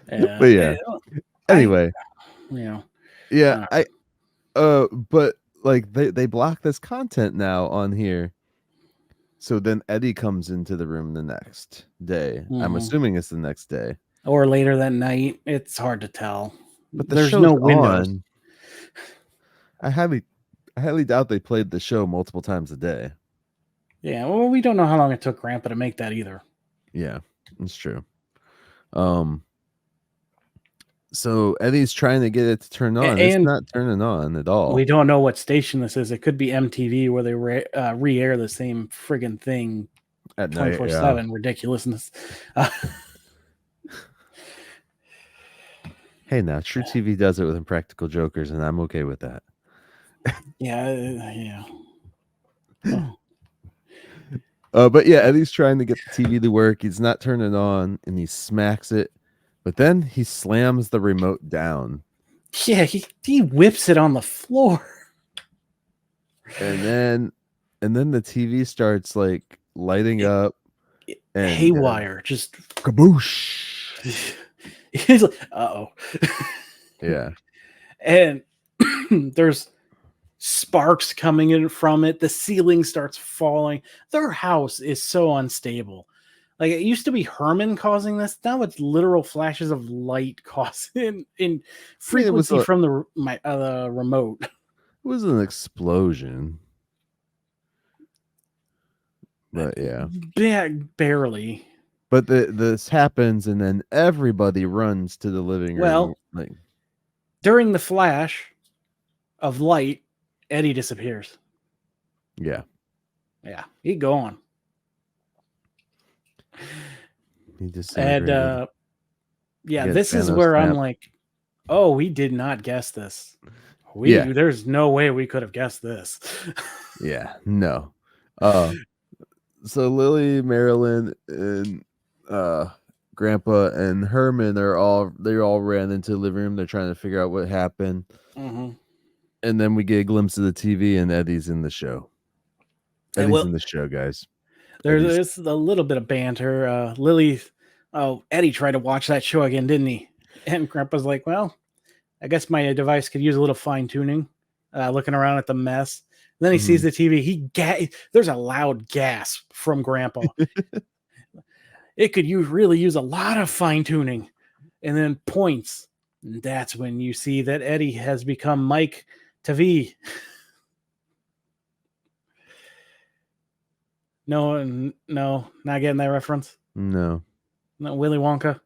But yeah. Anyway. But like they block this content now on here. So then Eddie comes into the room the next day. Mm-hmm. I'm assuming it's the next day. Or later that night. It's hard to tell. But there's no windows. On. I highly doubt they played the show multiple times a day. Yeah, well, we don't know how long it took Grandpa to make that either. Yeah, it's true. So Eddie's trying to get it to turn on. It's not turning on at all. We don't know what station this is. It could be MTV where they re-air the same friggin' thing at 24/7. Ridiculousness. Hey, now True TV does it with Impractical Jokers, and I'm okay with that. Yeah. But yeah, Eddie's trying to get the TV to work. He's not turning on, and he smacks it. But then he slams the remote down. Yeah, he whips it on the floor. And then the TV starts like lighting up. And haywire, just kaboosh. He's like, uh-oh. Yeah. And there's sparks coming in from it. The ceiling starts falling. Their house is so unstable. Like it used to be Herman causing this. Now it's literal flashes of light causing in frequency from the remote. It was an explosion. But yeah. Barely. But this happens, and then everybody runs to the living room. Well, during the flash of light, Eddie disappears. Yeah. Yeah, he gone. He just and this is where I'm like, oh, we did not guess this. There's no way we could have guessed this. Yeah, no. So Lily, Marilyn, and Grandpa and Herman they all ran into the living room. They're trying to figure out what happened. Mm-hmm. And then we get a glimpse of the TV, and Eddie's in the show. Eddie's in the show, guys. There's a little bit of banter. Eddie tried to watch that show again, didn't he? And Grandpa's like, well, I guess my device could use a little fine tuning. Looking around at the mess. And then he sees the TV. There's a loud gasp from Grandpa. It could really use a lot of fine tuning. And then points. And that's when you see that Eddie has become Myke Tivis. No, not getting that reference. No. No, Willy Wonka.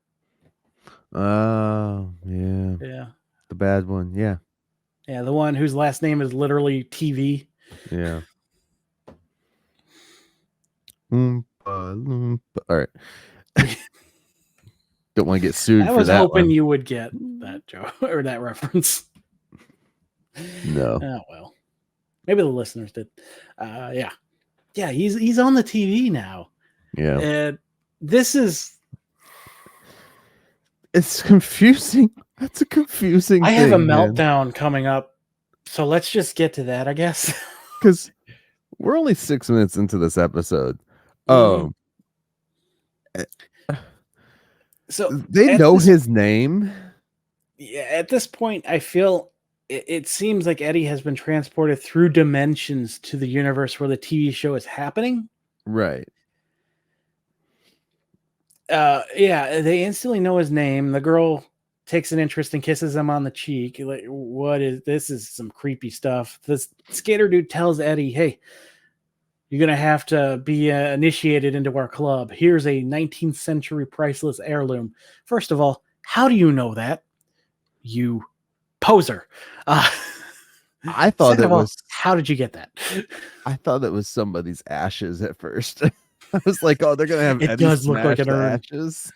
Oh, yeah. Yeah. The bad one. Yeah. Yeah, the one whose last name is literally TV. Yeah. Oompa, loompa. All right. Don't want to get sued I for was that hoping one. you would get that joke or that reference. No. Oh well, maybe the listeners did. Yeah. He's on the TV now. Yeah. And this is. It's confusing. That's a confusing I thing. have a man. meltdown coming up, so let's just get to that, I guess. Because we're only 6 minutes into this episode. Mhm. So They know his name. Yeah, at this point, I feel it seems like Eddie has been transported through dimensions to the universe where the TV show is happening. Right. Yeah, they instantly know his name. The girl takes an interest and kisses him on the cheek. Like, what is this? Is some creepy stuff. This skater dude tells Eddie, "Hey, you're gonna have to be initiated into our club. Here's a 19th century priceless heirloom." First of all, how do you know that? You poser. I thought it was. How did you get that? I thought it was somebody's ashes at first. I was like, "Oh, they're gonna have It Eddie does look like smash an the urn. ashes,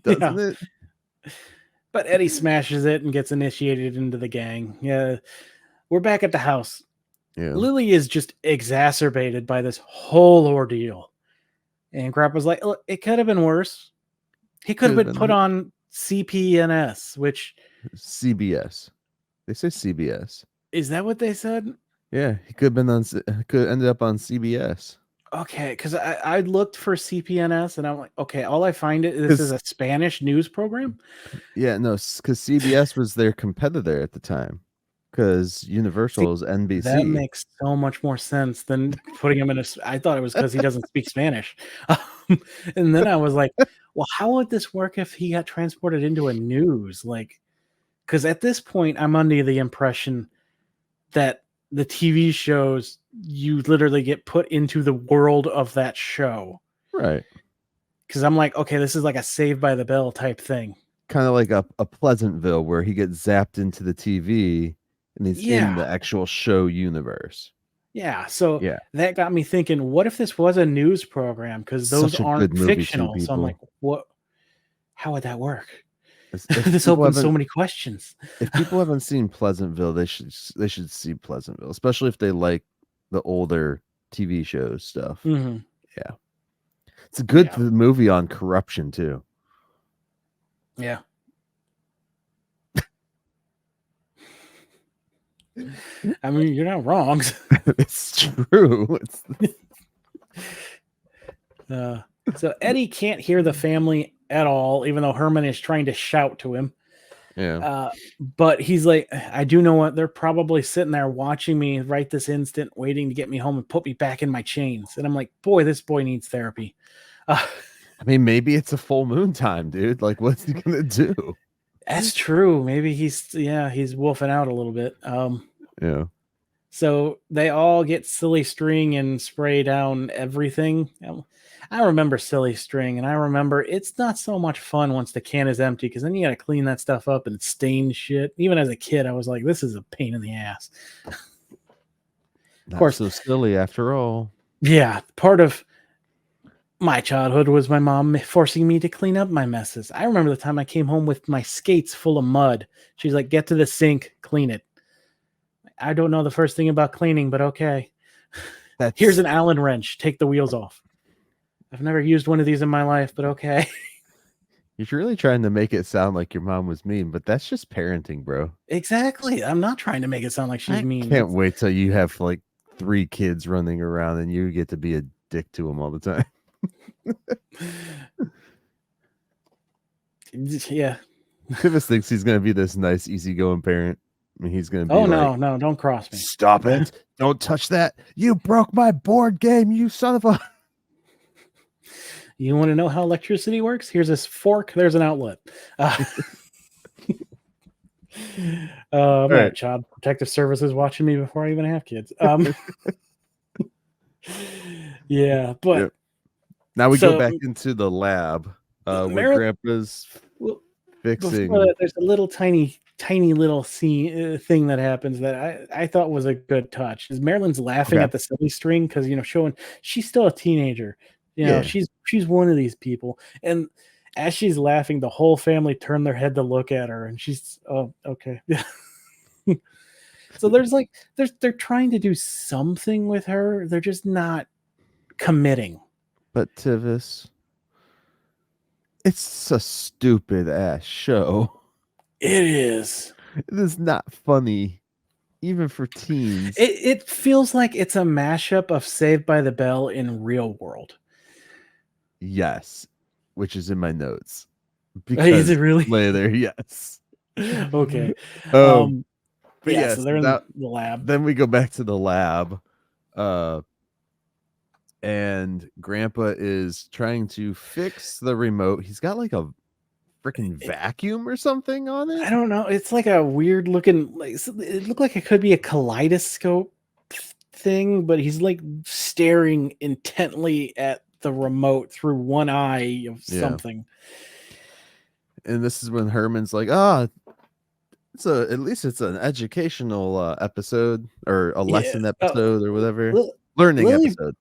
doesn't it?" But Eddie smashes it and gets initiated into the gang. Yeah, we're back at the house. Yeah. Lily is just exacerbated by this whole ordeal. And Grandpa's like, "Look, it could have been worse. He could have been put on CPNS, which CBS. They say CBS. is that what they said? Yeah, he could have been on. Could ended up on CBS. Okay, because I looked for CPNS and I'm like, okay, all I find this is a Spanish news program. Yeah, no, because CBS was their competitor at the time. Because Universal is NBC. That makes so much more sense than putting him in a. I thought it was because he doesn't speak Spanish, and then I was like, well, how would this work if he got transported into a news? Like, because at this point, I'm under the impression that the TV shows, you literally get put into the world of that show. Right. Because I'm like, okay, this is like a Saved by the Bell type thing. Kind of like a Pleasantville where he gets zapped into the TV and he's in the actual show universe. Yeah. So that got me thinking, what if this was a news program? Because those aren't fictional. So I'm like, what? How would that work? This opens so many questions. If people haven't seen Pleasantville, they should see Pleasantville, especially if they like the older TV shows stuff. Mm-hmm. Yeah, it's a good movie on corruption too. Yeah. I mean, you're not wrong. It's true. So Eddie can't hear the family at all, even though Herman is trying to shout to him. Yeah. But he's like, I do know what they're probably sitting there watching me right this instant, waiting to get me home and put me back in my chains. And I'm like, boy, this boy needs therapy. I mean, maybe it's a full moon time, dude. Like, what's he gonna do? That's true. Maybe he's wolfing out a little bit. Yeah. So they all get silly string and spray down everything. I remember silly string, and I remember it's not so much fun once the can is empty, because then you got to clean that stuff up and it stains shit. Even as a kid, I was like, this is a pain in the ass. Of course, so silly after all. Yeah, part of my childhood was my mom forcing me to clean up my messes. I remember the time I came home with my skates full of mud. She's like, get to the sink, clean it. I don't know the first thing about cleaning, but okay. Here's an Allen wrench. Take the wheels off. I've never used one of these in my life, but okay. You're really trying to make it sound like your mom was mean, but that's just parenting, bro. Exactly. I'm not trying to make it sound like she's mean. Can't wait till you have like 3 kids running around and you get to be a dick to them all the time. Yeah. Tivis thinks he's going to be this nice, easygoing parent. I mean, he's going to be no, don't cross me. Stop it. Don't touch that. You broke my board game, you son of a... You want to know how electricity works? Here's this fork. There's an outlet. Right. Child Protective Services watching me before I even have kids. Yeah, but Yep. Now we go so back into the lab where Marilyn, Grandpa's well, before fixing. that, there's a little tiny little scene thing that happens that I thought was a good touch. Is Marilyn's laughing Okay. at the silly string because showing she's still a teenager. Yeah. She's one of these people, and as she's laughing, the whole family turn their head to look at her, and she's okay. So there's like they're trying to do something with her. They're just not committing. But Tivis, it's a stupid ass show. It is. It is not funny, even for teens. It feels like it's a mashup of Saved by the Bell in real world. Yes, which is in my notes. Is Because it really? later, yes. Okay. But yeah, yes, so they're in the lab. Then we go back to the lab. And Grandpa is trying to fix the remote. He's got like a freaking vacuum or something on it. I don't know. It's like a weird looking, like it looked like it could be a kaleidoscope thing, but he's like staring intently at the remote through one eye of something. And this is when Herman's like, at least it's an educational episode or a lesson episode or whatever. Learning episode.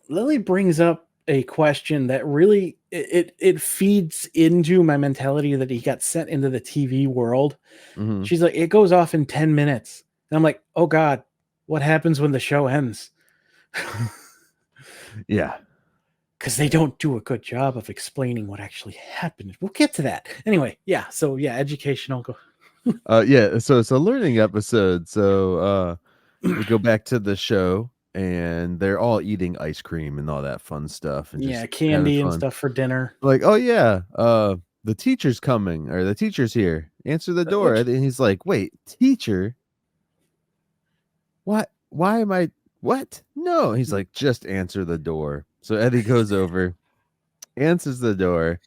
Lily brings up a question that really it feeds into my mentality that he got sent into the TV world. Mm-hmm. She's like, it goes off in 10 minutes. And I'm like, oh God, what happens when the show ends? Yeah. Because they don't do a good job of explaining what actually happened. We'll get to that. Anyway, yeah. So yeah, educational. Yeah, so it's a learning episode. So we go back to the show and they're all eating ice cream and all that fun stuff. And yeah, candy and stuff for dinner. Like, oh yeah, the teacher's coming or the teacher's here. Answer the door. And he's like, wait, teacher? What? Why am I? What? No. He's like, just answer the door. So Eddie goes over, answers the door,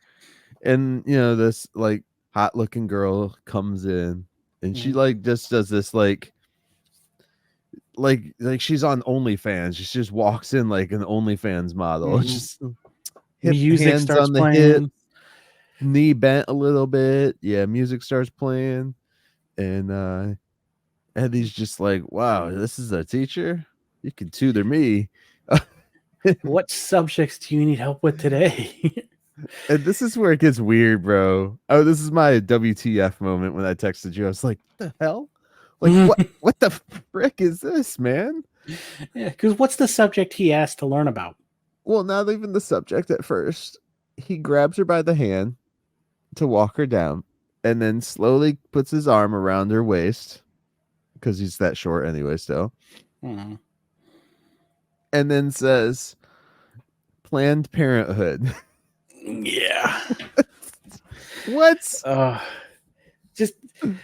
and this like hot looking girl comes in, and she like just does this like she's on OnlyFans. She just walks in like an OnlyFans model. Just music hands starts on the playing. hip, knee bent a little bit. Yeah, music starts playing, and Eddie's just like, wow, this is a teacher? You can tutor me. What subjects do you need help with today? And this is where it gets weird, bro. Oh, this is my WTF moment when I texted you. I was like, what the hell? Like, what the frick is this, man? Yeah, because what's the subject he asked to learn about? Well, not even the subject at first. He grabs her by the hand to walk her down and then slowly puts his arm around her waist because he's that short anyway still. And then says, Planned Parenthood. Yeah. What? Just and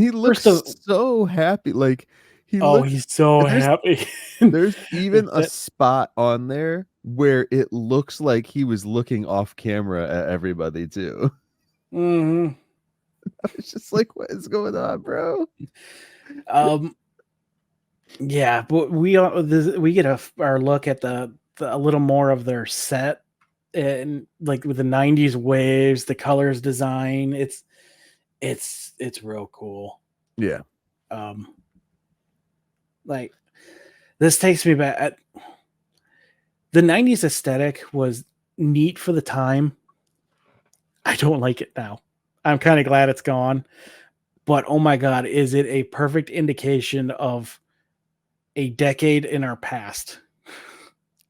he looks so happy. Like he's so happy. There's even a spot on there where it looks like he was looking off camera at everybody too. Mm-hmm. I was just like, what is going on, bro? Yeah, but we get our look at a little more of their set, and like with the 90s waves, the colors design, it's real cool. Yeah. Like this takes me back. The 90s aesthetic was neat for the time. I don't like it now. I'm kind of glad it's gone. But oh my God, is it a perfect indication of a decade in our past?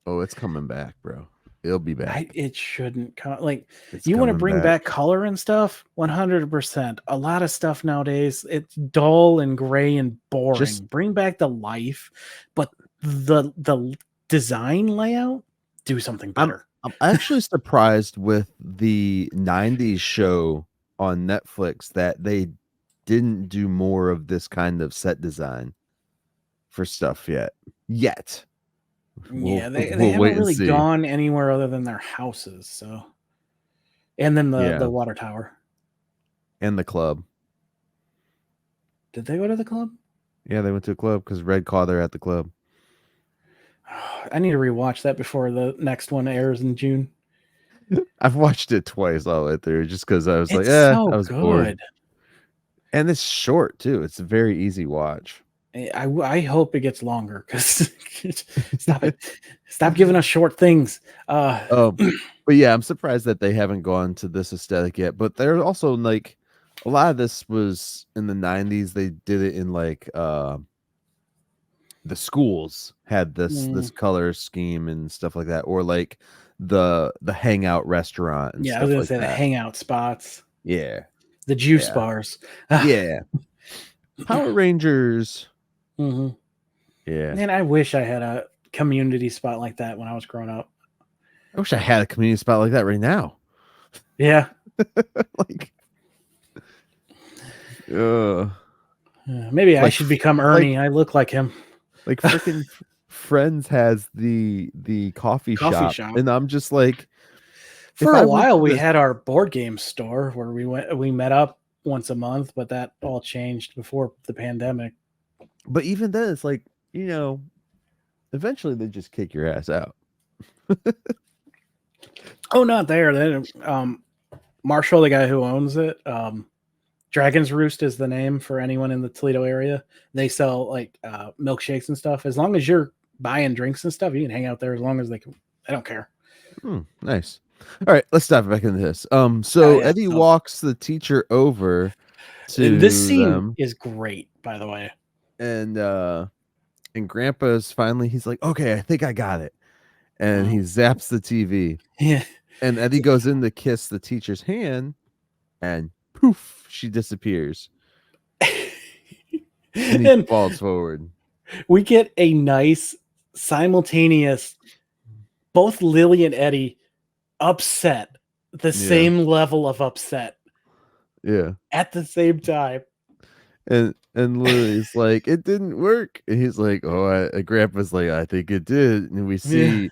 Oh, it's coming back, bro. It'll be back. It shouldn't come. Like, you want to bring back color and stuff? 100%. A lot of stuff nowadays, it's dull and gray and boring. Just bring back the life, but the design layout, do something better. I'm actually surprised with the 90s show on Netflix that they didn't do more of this kind of set design for stuff yet. Yeah, they haven't really gone anywhere other than their houses. So, and then the water tower and the club. Did they go to the club? Yeah, they went to a club because Red caught her at the club. I need to rewatch that before the next one airs in June. I've watched it twice all the way through just because I was like, It's so I was bored. good. And it's short too. It's a very easy watch. I hope it gets longer because stop it. Stop giving us short things. But yeah, I'm surprised that they haven't gone to this aesthetic yet. But they're also like a lot of this was in the 90s. They did it in like the schools had this color scheme and stuff like that, or like the hangout restaurant and yeah, I stuff was gonna like say that. the hangout spots, Yeah. the juice Yeah. bars. Yeah. Power Rangers. Mm-hmm. Yeah. Man, I wish I had a community spot like that when I was growing up. I wish I had a community spot like that right now. Yeah. Like, maybe I should become Ernie. I look like him. Like freaking Friends has the coffee shop, and I'm just like, for a while we had our board game store where we met up once a month, but that all changed before the pandemic. But even then, it's like, you know, eventually they just kick your ass out. Oh, not there. Then Marshall, the guy who owns it, Dragon's Roost is the name for anyone in the Toledo area. They sell like milkshakes and stuff. As long as you're buying drinks and stuff, you can hang out there as long as they can. I don't care. Nice. All right, let's dive back into this. So Eddie walks the teacher over to this scene them. is great, by the way. And Grandpa's finally, he's like, okay, I think I got it. And he zaps the TV. Yeah. And Eddie goes in to kiss the teacher's hand, and poof, she disappears. And he falls forward. We get a nice simultaneous, both Lily and Eddie upset, the same level of upset. Yeah. At the same time. And Lily's like, it didn't work. And he's like, Grandpa's like, I think it did. And we see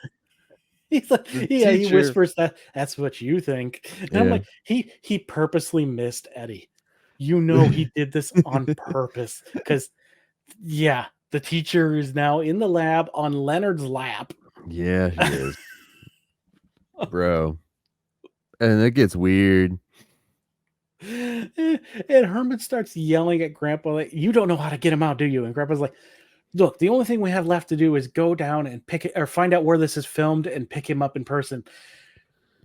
he's like, he whispers that's what you think. And I'm like, he purposely missed Eddie. You know he did this on purpose. Because the teacher is now in the lab on Leonard's lap. Yeah, he is. Bro. And it gets weird. And Herman starts yelling at Grandpa, like, you don't know how to get him out, do you? And Grandpa's like, look, the only thing we have left to do is go down and pick it, or find out where this is filmed and pick him up in person.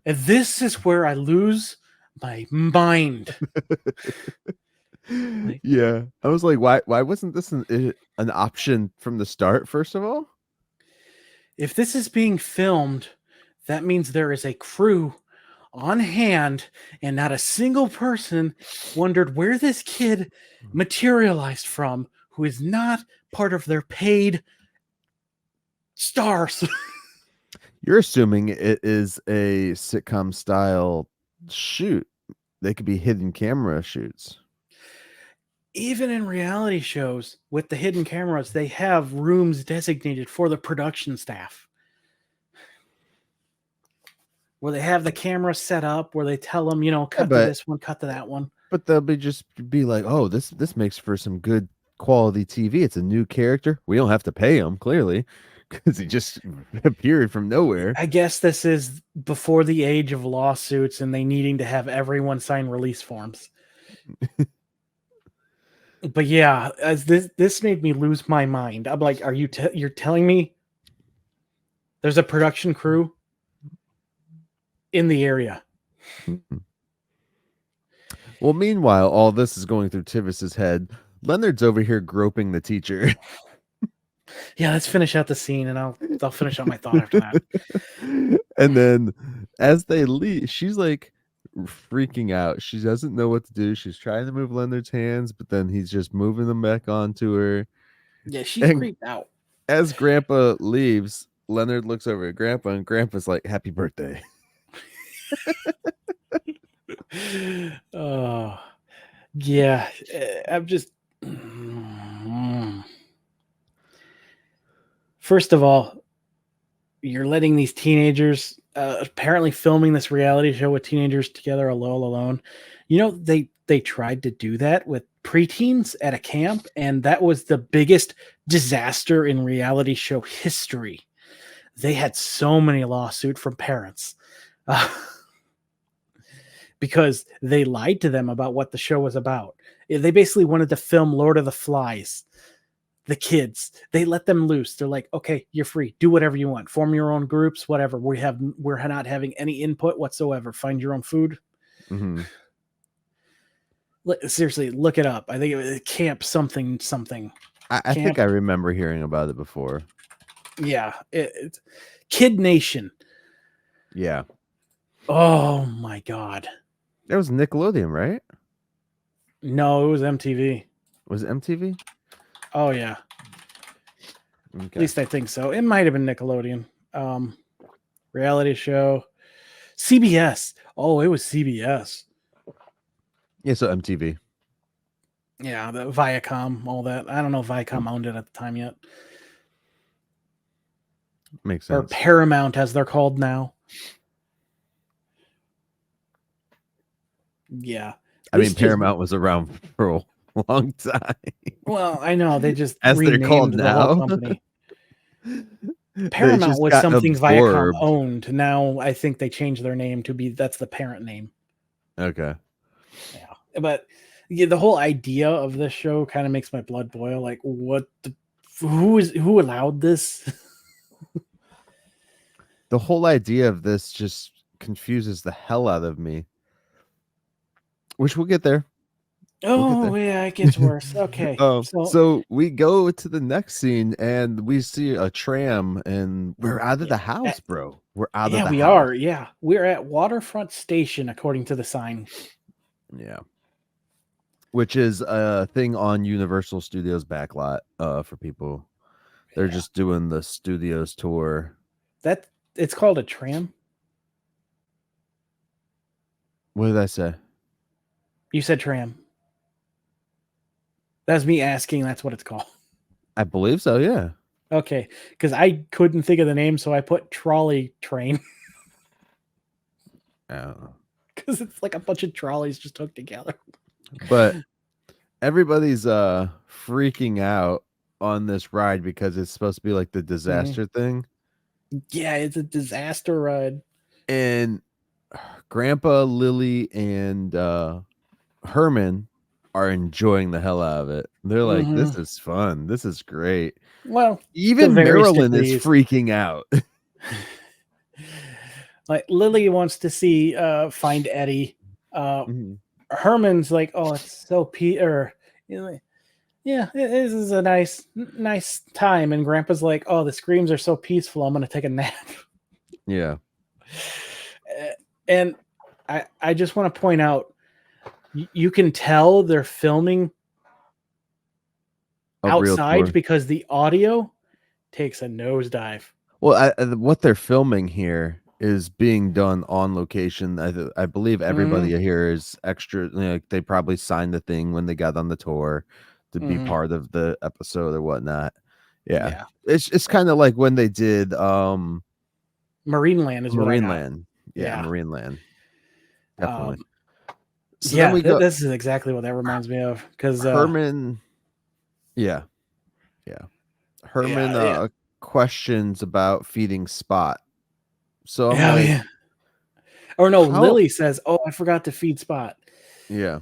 And this is where I lose my mind. Yeah. I was like, why wasn't this an option from the start, first of all? If this is being filmed, that means there is a crew on hand, and not a single person wondered where this kid materialized from, who is not part of their paid stars. You're assuming it is a sitcom style shoot. They could be hidden camera shoots. Even in reality shows with the hidden cameras, they have rooms designated for the production staff, where they have the camera set up, where they tell them, cut to this one, cut to that one. But they'll just be like, oh, this makes for some good quality TV. It's a new character. We don't have to pay him, clearly, because he just appeared from nowhere. I guess this is before the age of lawsuits and they needing to have everyone sign release forms. But yeah, as this made me lose my mind. I'm like, are you're telling me there's a production crew in the area? Well, meanwhile, all this is going through Tivis's head. Leonard's over here groping the teacher. Yeah, let's finish out the scene, and I'll finish out my thought after that. And then, as they leave, she's like freaking out. She doesn't know what to do. She's trying to move Leonard's hands, but then he's just moving them back onto her. Yeah, she's creeped out. As Grandpa leaves, Leonard looks over at Grandpa, and Grandpa's like, "Happy birthday." Oh, yeah. I'm just. First of all, you're letting these teenagers apparently filming this reality show with teenagers together all alone. They tried to do that with preteens at a camp, and that was the biggest disaster in reality show history. they had so many lawsuits from parents because they lied to them about what the show was about. They basically wanted to film Lord of the Flies. The kids, they let them loose. They're like, okay, you're free. Do whatever you want. Form your own groups, whatever. We're not having any input whatsoever. Find your own food. Mm-hmm. Seriously, look it up. I think it was Camp something. I think I remember hearing about it before. Yeah. It's Kid Nation. Yeah. Oh my God. It was Nickelodeon, right? No, it was MTV. Was it MTV? Oh yeah. Okay. At least I think so. It might have been Nickelodeon. Reality show. CBS. Oh, it was CBS. Yeah, so MTV. Yeah, the Viacom, all that. I don't know if Viacom owned it at the time yet. Makes sense. Or Paramount, as they're called now. Yeah. I mean, Paramount was around for a long time. Well, I know. They just as they're called the now. whole company. Paramount was something Viacom owned. Now I think they changed their name to be that's the parent name. Okay. Yeah. But yeah, the whole idea of this show kind of makes my blood boil. Like, who allowed this? The whole idea of this just confuses the hell out of me. Which we'll get there. Yeah, it gets worse. Okay. So we go to the next scene and we see a tram and we're out of the house, bro. We're out of the house. Yeah, we are. Yeah. We're at Waterfront Station, according to the sign. Yeah. Which is a thing on Universal Studios backlot for people. They're just doing the studios tour. It's called a tram. What did I say? You said tram. That's me asking. That's what it's called. I believe so, yeah. Okay, because I couldn't think of the name, so I put trolley train. Oh. Because it's like a bunch of trolleys just hooked together. But everybody's freaking out on this ride because it's supposed to be like the disaster thing. Yeah, it's a disaster ride. And Grandpa, Lily, and Herman are enjoying the hell out of it. They're like, this is fun. This is great. Well, even Marilyn is freaking out. Like Lily wants to see find Eddie. Herman's like, oh, it's so yeah, this is a nice time. And Grandpa's like, oh, the screams are so peaceful. I'm gonna take a nap. Yeah. And I just want to point out, you can tell they're filming outside because the audio takes a nosedive. Well, what they're filming here is being done on location. I believe everybody here is extra. They probably signed the thing when they got on the tour to be part of the episode or whatnot. Yeah. It's kind of like when they did Marineland is Marineland. Yeah, Marineland. Definitely. So yeah, this is exactly what that reminds me of. Because Herman, Herman questions about feeding Spot. So I'm like, or no, Lily says, "Oh, I forgot to feed Spot." Yeah,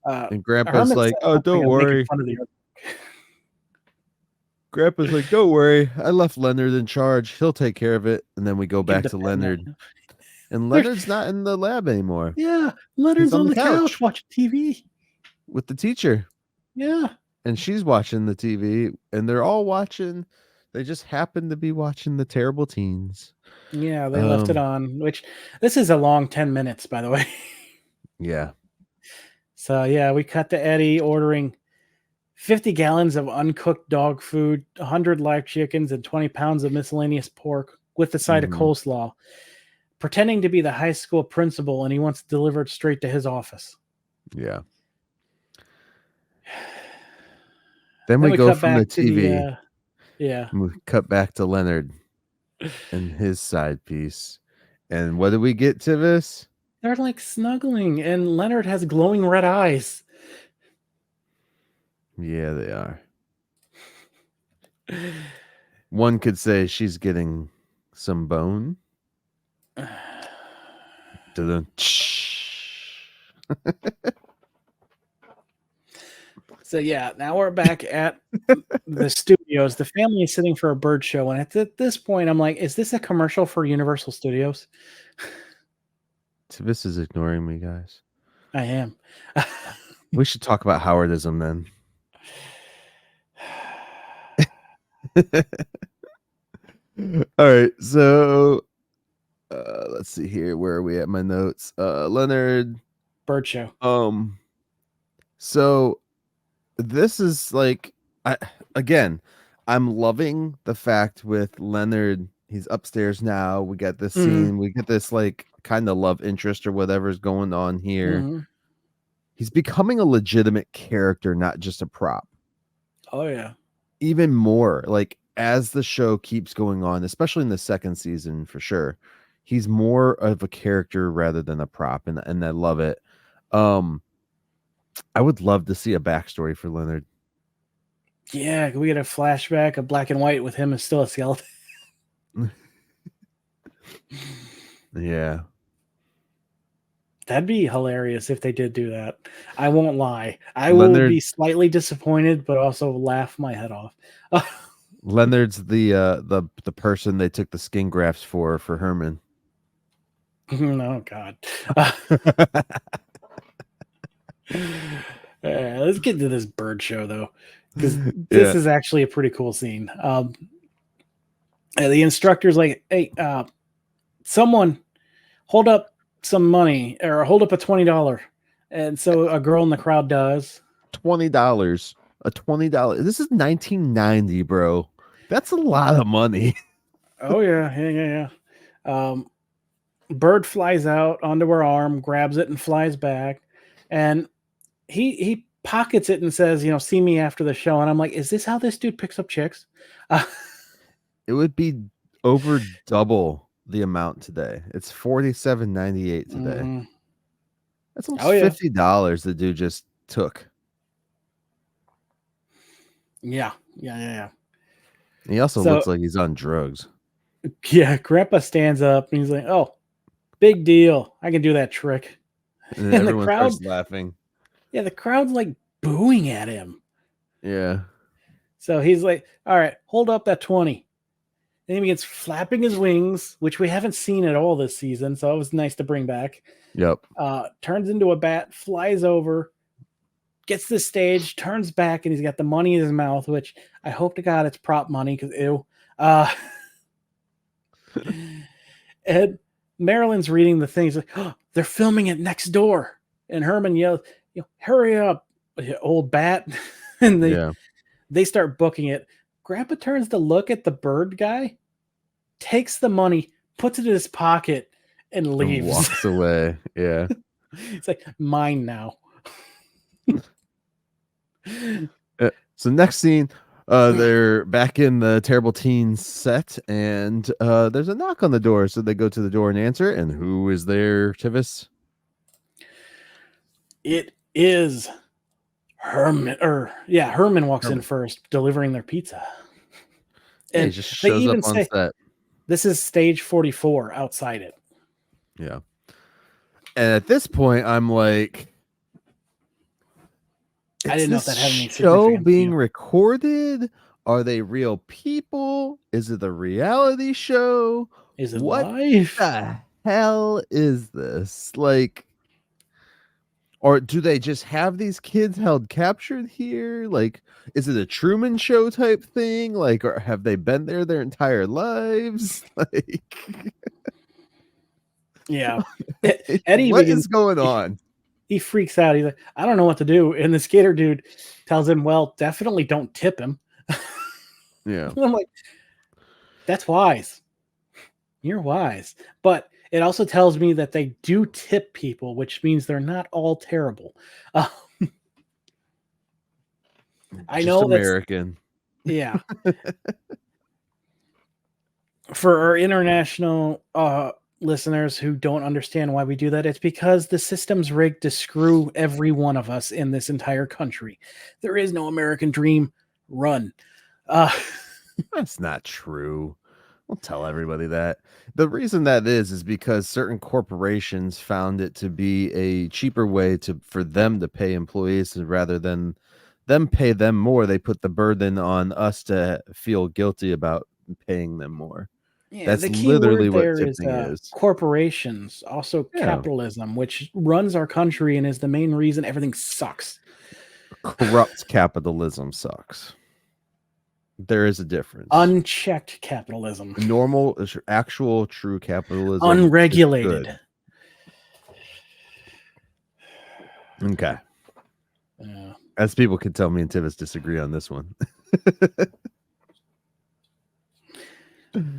and Grandpa's Herman like, "Oh, don't worry." Grandpa's like, "Don't worry, I left Leonard in charge. He'll take care of it." And then we go back to Leonard. And Leonard's not in the lab anymore. Yeah, Leonard's on the couch watching TV with the teacher. Yeah. And she's watching the TV, and they're all watching. They just happen to be watching The Terrible Teens. Yeah, they left it on, which this is a long 10 minutes, by the way. Yeah. So, yeah, we cut to Eddie ordering 50 gallons of uncooked dog food, 100 live chickens, and 20 pounds of miscellaneous pork with the side of coleslaw. Pretending to be the high school principal, and he wants it delivered straight to his office. Yeah. Then we go from the TV. We cut back to Leonard and his side piece. And what do we get, Tivis? They're like snuggling, and Leonard has glowing red eyes. Yeah, they are. One could say she's getting some bone. So yeah, now we're back at the studios. The family is sitting for a bird show, and at this point, I'm like, "Is this a commercial for Universal Studios?" Tivis is ignoring me, guys. I am. We should talk about Howardism then. All right, so let's see here. Where are we at my notes? Leonard Bird show. So this is like, I'm loving the fact with Leonard. He's upstairs now. We got this scene. We get this like kind of love interest or whatever's going on here. He's becoming a legitimate character, not just a prop. Oh yeah. Even more like as the show keeps going on, especially in the second season for sure, he's more of a character rather than a prop, and I love it. I would love to see a backstory for Leonard. Yeah, can we get a flashback of black and white with him as still a skeleton? Yeah. That'd be hilarious if they did do that. I won't lie. I will be slightly disappointed, but also laugh my head off. Leonard's the person they took the skin grafts for Herman. Oh God. Let's get to this bird show though, because this is actually a pretty cool scene. The instructor's like, "Hey, someone hold up some money or hold up a $20," and so a girl in the crowd does. $20. A $20. This is 1990, bro. That's a lot of money. Oh yeah. Bird flies out onto her arm, grabs it, and flies back, and he pockets it and says, "See me after the show." And I'm like, is this how this dude picks up chicks? It would be over double the amount today. It's $47.98 today. That's almost $50 the dude just took. Yeah. He also looks like he's on drugs. Yeah, Grandpa stands up and he's like, "Oh, big deal. I can do that trick." And everyone starts laughing. Yeah, the crowd's like booing at him. Yeah. So he's like, "All right, hold up that 20." And he begins flapping his wings, which we haven't seen at all this season. So it was nice to bring back. Yep. Turns into a bat, flies over, gets the stage, turns back, and he's got the money in his mouth, which I hope to God it's prop money because ew. And Marilyn's reading the things like, "Oh, they're filming it next door." And Herman yells, "Hurry up, old bat." And they start booking it. Grandpa turns to look at the bird guy, takes the money, puts it in his pocket, and leaves. And walks away. Yeah. It's like, mine now. So next scene, they're back in the Terrible Teens set, and there's a knock on the door. So they go to the door and answer. And who is there, Tivis? It is Herman. Herman walks in first, delivering their pizza. And he just shows up on set. This is stage 44 outside it. Yeah. And at this point, I'm like, I didn't know if that had any show being recorded. Are they real people? Is it a reality show? Is it what live? The hell is this? Like, or do they just have these kids held captured here? Like, is it a Truman Show type thing? Like, or have they been there their entire lives? Like, yeah. Eddie, what is going on? He freaks out. He's like, "I don't know what to do." And the skater dude tells him, "Well, definitely don't tip him." Yeah. And I'm like, that's wise. You're wise. But it also tells me that they do tip people, which means they're not all terrible. I know that's American. Yeah. For our international listeners who don't understand why we do that, it's because the system's rigged to screw every one of us in this entire country. There is no American dream. Run. That's not true. Don't tell everybody that. The reason that is because certain corporations found it to be a cheaper way for them to pay employees rather than them pay them more. They put the burden on us to feel guilty about paying them more. Yeah, That's the key literally word what there is tipping is. corporations, also Yeah. capitalism, which runs our country and is the main reason everything sucks. Corrupt capitalism sucks. There is a difference. Unchecked capitalism. Normal, actual, true capitalism. Unregulated. Okay. As people can tell, me and Tivis disagree on this one.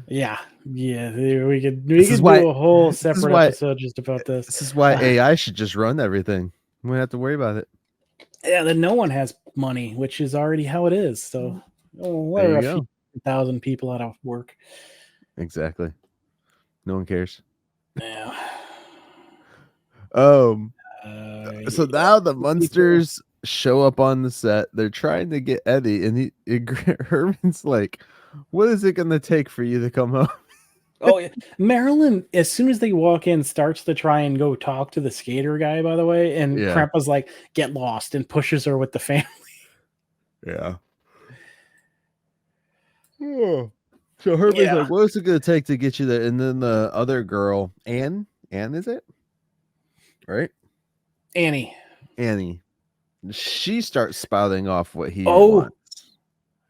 Yeah. We could do a whole separate episode just about this. This is why AI should just run everything. We don't have to worry about it. Yeah, then no one has money, which is already how it is. So what are a few thousand people out of work? Exactly. No one cares. Yeah. So now the Munsters show up on the set. They're trying to get Eddie, and Herman's like, "What is it going to take for you to come home?" Oh, yeah. Marilyn, as soon as they walk in, starts to try and go talk to the skater guy, by the way. And Krampa's like, "Get lost," and pushes her with the family. Yeah. So Herman's like, "What is it going to take to get you there?" And then the other girl, Anne, is it? Right? Annie. She starts spouting off what he wants.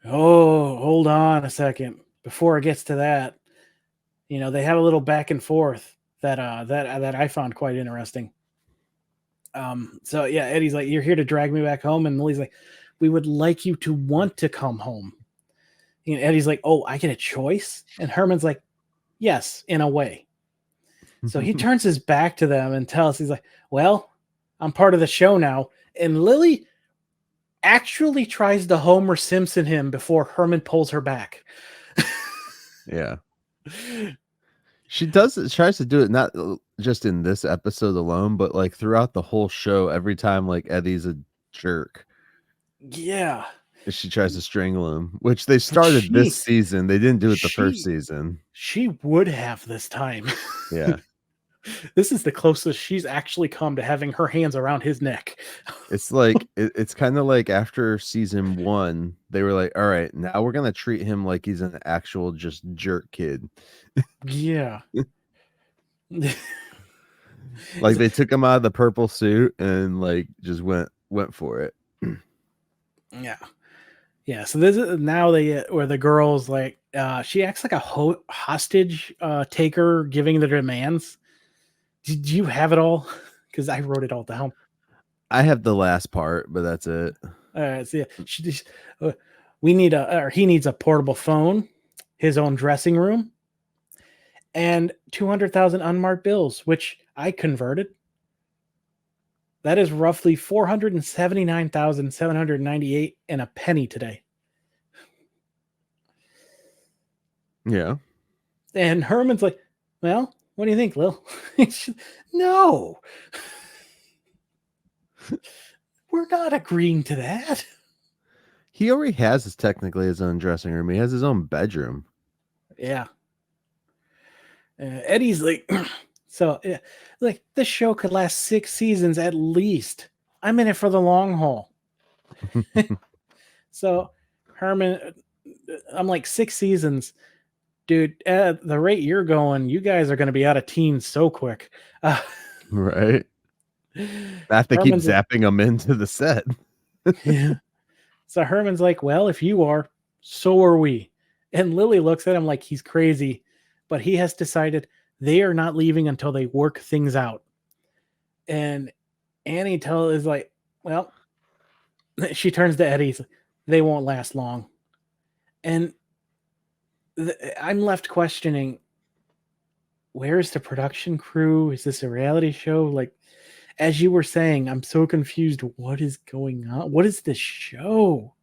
Oh, hold on a second. Before it gets to that, they have a little back and forth that I found quite interesting. So yeah, Eddie's like, "You're here to drag me back home," and Lily's like, "We would like you to want to come home." And Eddie's like, "Oh, I get a choice?" And Herman's like, "Yes, in a way." So he turns his back to them and he's like, "Well, I'm part of the show now." And Lily actually tries to Homer Simpson him before Herman pulls her back. Yeah. She tries to do it not just in this episode alone, but like throughout the whole show, every time like Eddie's a jerk. Yeah. She tries to strangle him, which they started this season. They didn't do it the first season. She would have this time. Yeah. This is the closest she's actually come to having her hands around his neck. It's like it's kind of like after season 1, they were like, "All right, now we're gonna treat him like he's an actual just jerk kid." Yeah. Like they took him out of the purple suit and like just went for it. Yeah. So this is now where the girl's like, she acts like a hostage taker, giving the demands. Did you have it all? Because I wrote it all down. I have the last part, but that's it. All right. So yeah, he needs a portable phone, his own dressing room, and 200,000 unmarked bills, which I converted. That is roughly 479,798 and a penny today. Yeah. And Herman's like, "Well, what do you think, Lil?" No. We're not agreeing to that. He already has technically his own dressing room. He has his own bedroom. Yeah. Eddie's like, so yeah, like this show could last 6 seasons at least. I'm in it for the long haul. So Herman, I'm like, 6 seasons. Dude, at the rate you're going, you guys are going to be out of teens so quick. Right. I have to keep zapping them into the set. Yeah. So Herman's like, "Well, if you are, so are we." And Lily looks at him like he's crazy, but he has decided they are not leaving until they work things out. And Annie is like, well, she turns to Eddie. They won't last long. And I'm left questioning, where's the production crew? Is this a reality show? Like, as you were saying, I'm so confused. What is going on? What is this show?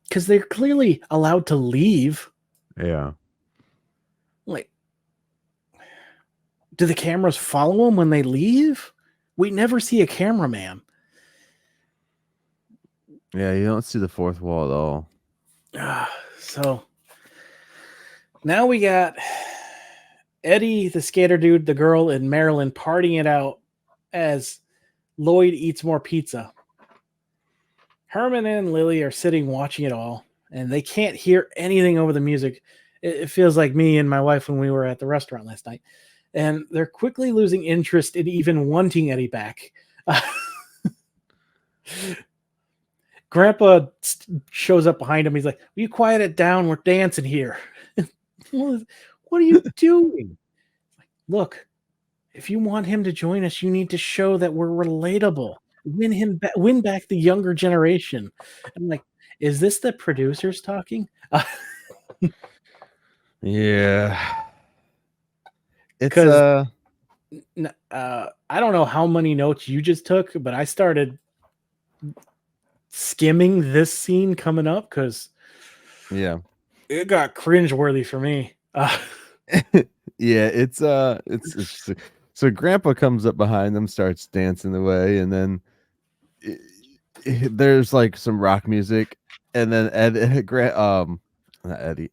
Because they're clearly allowed to leave. Yeah. Like, do the cameras follow them when they leave? We never see a cameraman. Yeah, you don't see the fourth wall at all. So now we got Eddie, the skater dude, the girl, and Marilyn partying it out as Lloyd eats more pizza. Herman and Lily are sitting watching it all, and they can't hear anything over the music. It feels like me and my wife when we were at the restaurant last night. And they're quickly losing interest in even wanting Eddie back. Grandpa shows up behind him. He's like, "Will you quiet it down? We're dancing here." What are you doing? Look, if you want him to join us, you need to show that we're relatable. Win back the younger generation. I'm like, is this the producers talking? Yeah. It's I don't know how many notes you just took, but I started skimming this scene coming up because it got cringeworthy for me. Yeah, it's so Grandpa comes up behind them, starts dancing away, and then there's like some rock music, and then not Eddie,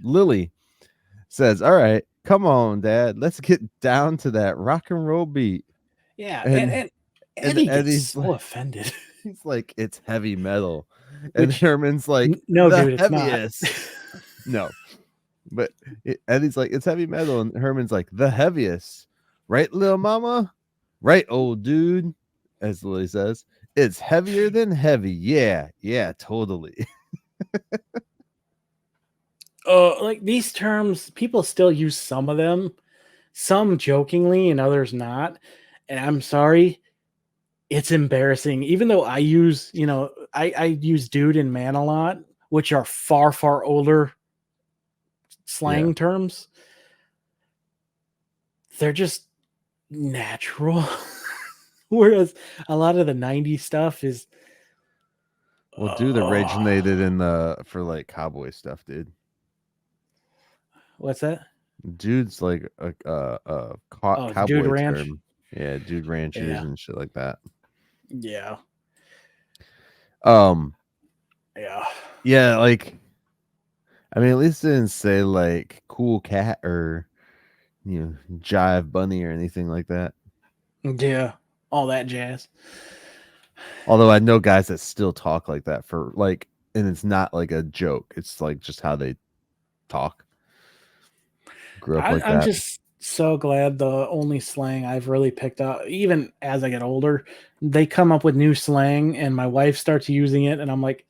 Lily says, "All right, come on, Dad, let's get down to that rock and roll beat." Yeah, and Eddie gets so offended. He's like, "It's heavy metal," and Herman's like, "No, the dude, it's heaviest." No, but Eddie's like, "It's heavy metal," and Herman's like, "The heaviest, right, little mama? Right, old dude?" As Lily says, "It's heavier than heavy." Yeah, totally. Like these terms, people still use some of them, some jokingly and others not. And I'm sorry, it's embarrassing. Even though I use, I use dude and man a lot, which are far, far older slang terms. They're just natural. Whereas a lot of the 90s stuff is. Well, dude originated for like cowboy stuff, dude. What's that? Dude's like a cowboy dude ranch. term. Yeah, dude ranchers and shit like that. Yeah. Yeah, like, I mean, at least it didn't say like cool cat or jive bunny or anything like that. Yeah, all that jazz. Although I know guys that still talk like that and it's not like a joke. It's like just how they talk. Grew up like that. I'm just so glad the only slang I've really picked up, even as I get older, they come up with new slang and my wife starts using it. And I'm like,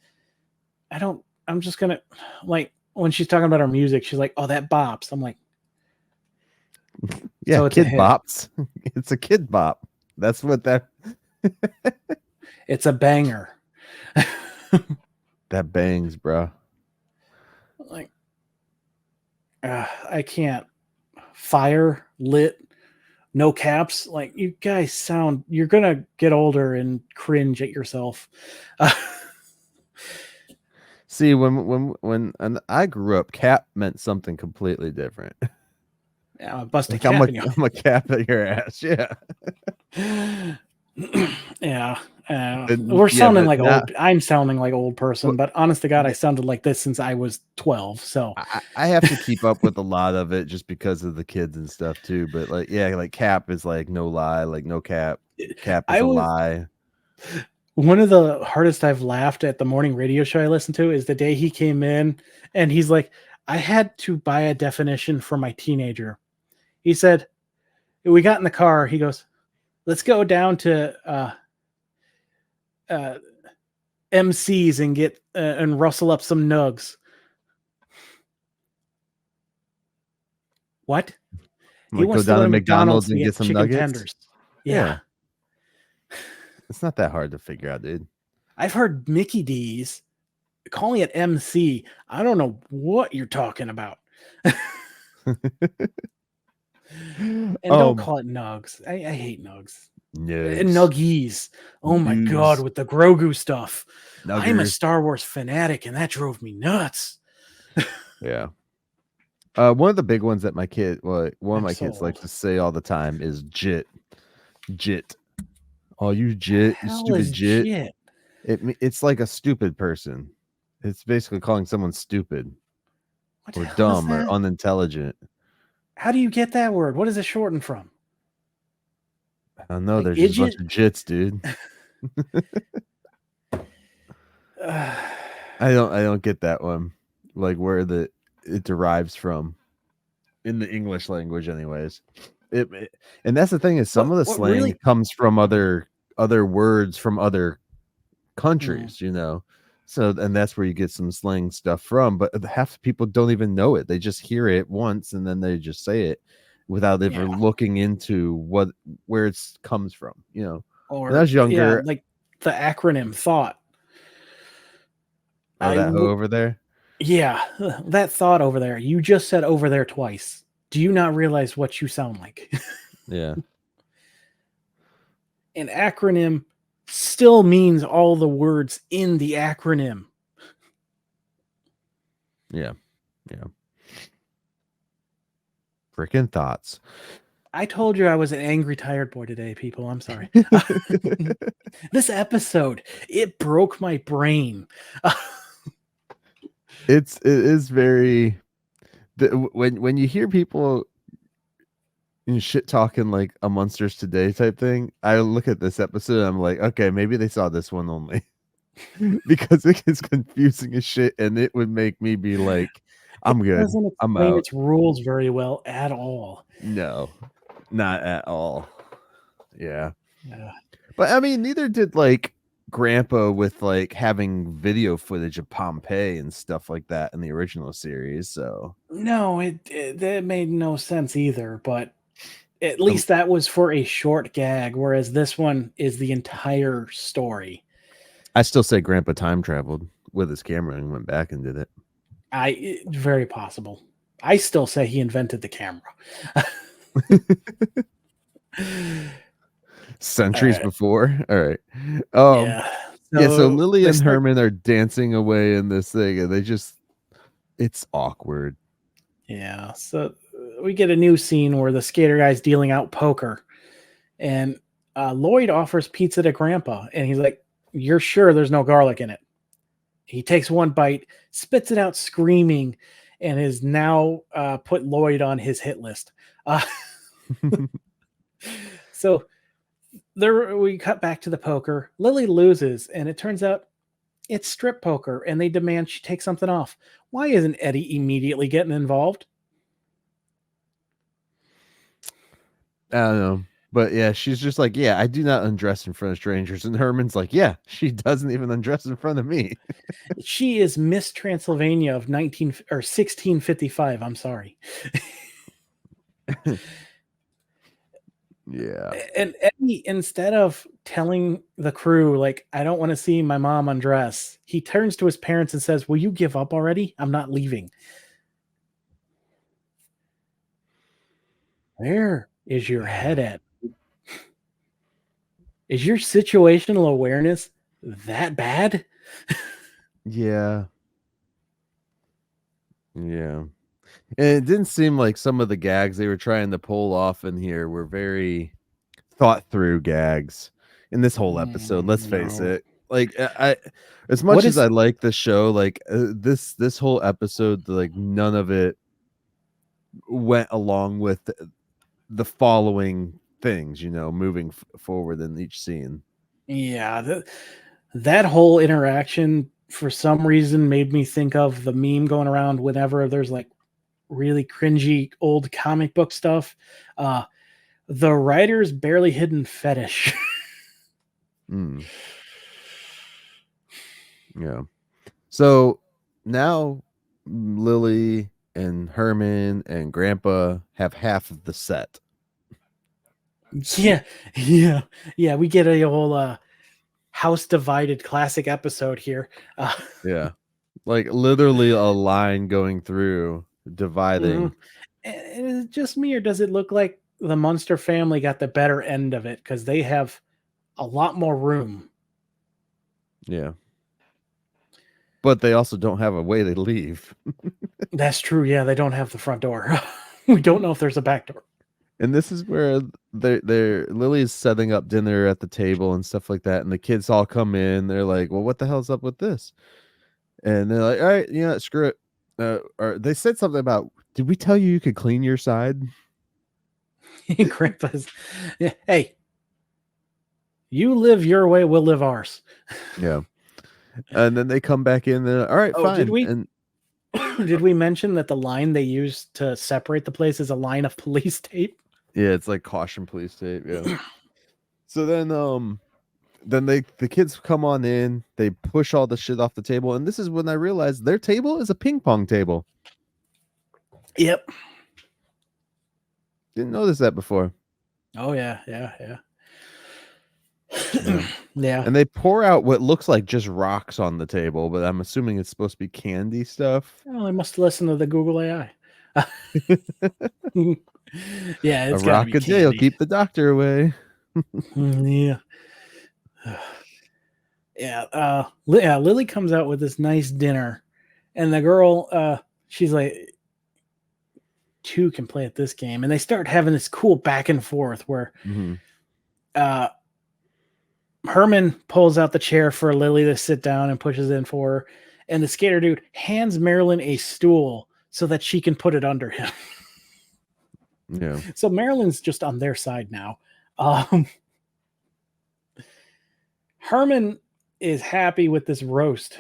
I'm just going to, like, when she's talking about our music, she's like, "Oh, that bops." I'm like, yeah, so kid bops. It's a kid bop. That's what that. It's a banger. That bangs, bro. Like, I can't. Fire, lit, no caps. Like, you guys you're gonna get older and cringe at yourself. See, when I grew up, cap meant something completely different. Yeah, bust a like cap. I'm a cap at your ass. Yeah. Yeah. We're sounding like old. I'm sounding like old person, but honest to God, I sounded like this since I was 12. So I have to keep up with a lot of it just because of the kids and stuff too. But like cap is like no lie, like no cap. Cap is a lie. One of the hardest I've laughed at the morning radio show I listened to is the day he came in and he's like, "I had to buy a definition for my teenager." He said, we got in the car. He goes, "Let's go down to MC's and get and rustle up some nugs." What? He wants to go down to McDonald's and get some nuggets. Tenders. Yeah. It's not that hard to figure out, dude. I've heard Mickey D's calling it MC. I don't know what you're talking about. And don't call it nugs. I hate nugs. Nugs. And nuggies. Oh my God, with the Grogu stuff. Nuggers. I'm a Star Wars fanatic, and that drove me nuts. Yeah. One of the big ones that one of my kids likes to say all the time is jit. Jit. Oh, you jit, you stupid jit. It's like a stupid person. It's basically calling someone stupid What the or hell is dumb or that? unintelligent. How do you get that word? What is it shortened from? I don't know. Like There's just a bunch idiot? of jits, dude. I don't get that one. Like where it derives from in the English language, anyways. And that's the thing is some of the What slang really? comes from other words from other Mm. countries, you know. So and that's where you get some slang stuff from. But half the people don't even know it. They just hear it once and then they just say it without ever Yeah. looking into where it comes from, you know. When I Or was younger, like the acronym thought. oh, that hoe over there. Yeah, that thought over there. You just said over there twice. Do you not realize what you sound like? Yeah. An acronym still means all the words in the acronym. Yeah. Yeah. Freaking thoughts. I told you I was an angry, tired boy today, people. I'm sorry. This episode, it broke my brain. It is very when you hear people shit talking like a Munsters Today type thing, I look at this episode and I'm like, okay, maybe they saw this one only. Because it gets confusing as shit and it would make me be like, I'm It good. doesn't I'm explain out. its rules very well at all. No, not at all. Yeah. Yeah. But I mean, neither did like Grandpa with like having video footage of Pompeii and stuff like that in the original series. So No, that made no sense either, but at least that was for a short gag, whereas this one is the entire story. I still say Grandpa time traveled with his camera and went back and did it. Very possible. I still say he invented the camera. Centuries before. All right. Yeah. So Lily and start- Herman are dancing away in this thing and it's awkward. Yeah. So we get a new scene where the skater guy's dealing out poker, and Lloyd offers pizza to Grandpa, and he's like, "You're sure there's no garlic in it?" He takes one bite, spits it out screaming, and has now put Lloyd on his hit list. So there we cut back to the poker. Lily loses, and it turns out it's strip poker, and they demand she take something off. Why isn't Eddie immediately getting involved? I don't know. But yeah, she's just like, yeah, I do not undress in front of strangers. And Herman's like, yeah, she doesn't even undress in front of me. She is Miss Transylvania of 1655. I'm sorry. Yeah. And Eddie, instead of telling the crew, like, I don't want to see my mom undress, he turns to his parents and says, "Will you give up already? I'm not leaving." Where is your head at? Is your situational awareness that bad? Yeah. Yeah. And it didn't seem like some of the gags they were trying to pull off in here were very thought through gags in this whole episode. Let's face No. it. Like I as much What as is- I like the show, like this whole episode, like none of it went along with the following things, you know, moving forward in each scene. Yeah, that whole interaction for some reason made me think of the meme going around whenever there's like really cringy old comic book stuff. The writer's barely hidden fetish. Mm. Yeah. So now Lily and Herman and Grandpa have half of the set. Yeah. We get a whole house divided classic episode here. Yeah. Like literally a line going through dividing. Is it just me, or does it look like the Munster family got the better end of it because they have a lot more room? Yeah. But they also don't have a way to leave. That's true. Yeah, they don't have the front door. We don't know if there's a back door. And this is where they're Lily's setting up dinner at the table and stuff like that. And the kids all come in. They're like, well, what the hell's up with this? And they're like, all right, yeah, screw it. Or they said something about, did we tell you could clean your side? Grandpa's, hey, you live your way, we'll live ours. Yeah. And then they come back in. They're like, all right, fine. Did we? And Did we mention that the line they used to separate the place is a line of police tape? yeah, it's like caution police tape. Yeah. So then the kids come on in, they push all the shit off the table, and this is when I realized their table is a ping pong table. Yep. Didn't notice that before. Oh yeah. Yeah. Yeah. And they pour out what looks like just rocks on the table, but I'm assuming it's supposed to be candy stuff. Oh, I must listen to the Google AI. Yeah, it's a gotta rock be a day will candy. keep the doctor away. Yeah. Yeah. Lily comes out with this nice dinner, and the girl, she's like, two can play at this game, and they start having this cool back and forth where Herman pulls out the chair for Lily to sit down and pushes in for her, and the skater dude hands Marilyn a stool so that she can put it under him. Yeah. So Marilyn's just on their side now. Herman is happy with this roast.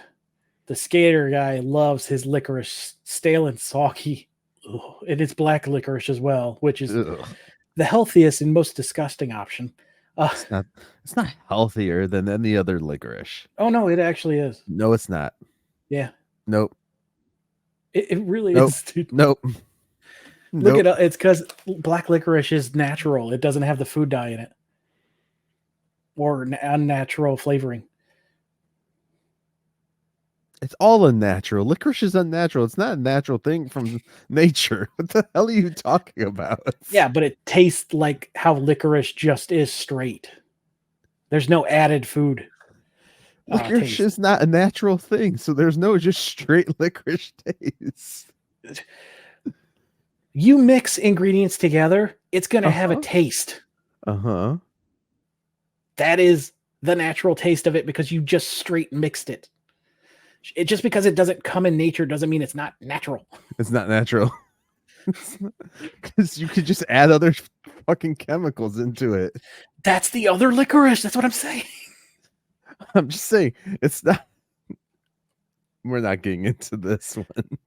The skater guy loves his licorice, stale and soggy. Ugh, and it's black licorice as well, which is the healthiest and most disgusting option. It's not healthier than any other licorice. Oh no, it actually is. No, it's not. Yeah. Nope. It really Nope. is, dude. Nope. Look it up. It's because black licorice is natural. It doesn't have the food dye in it or unnatural flavoring. It's all unnatural. Licorice is unnatural. It's not a natural thing from nature. What the hell are you talking about? Yeah, but it tastes like how licorice just is straight. There's no added food. Licorice is not a natural thing, so there's no just straight licorice taste. You mix ingredients together, it's going to have a taste. Uh-huh. That is the natural taste of it because you just straight mixed it. Just because it doesn't come in nature doesn't mean it's not natural. It's not natural. Because you could just add other fucking chemicals into it. That's the other licorice. That's what I'm saying. I'm just saying, it's not. We're not getting into this one.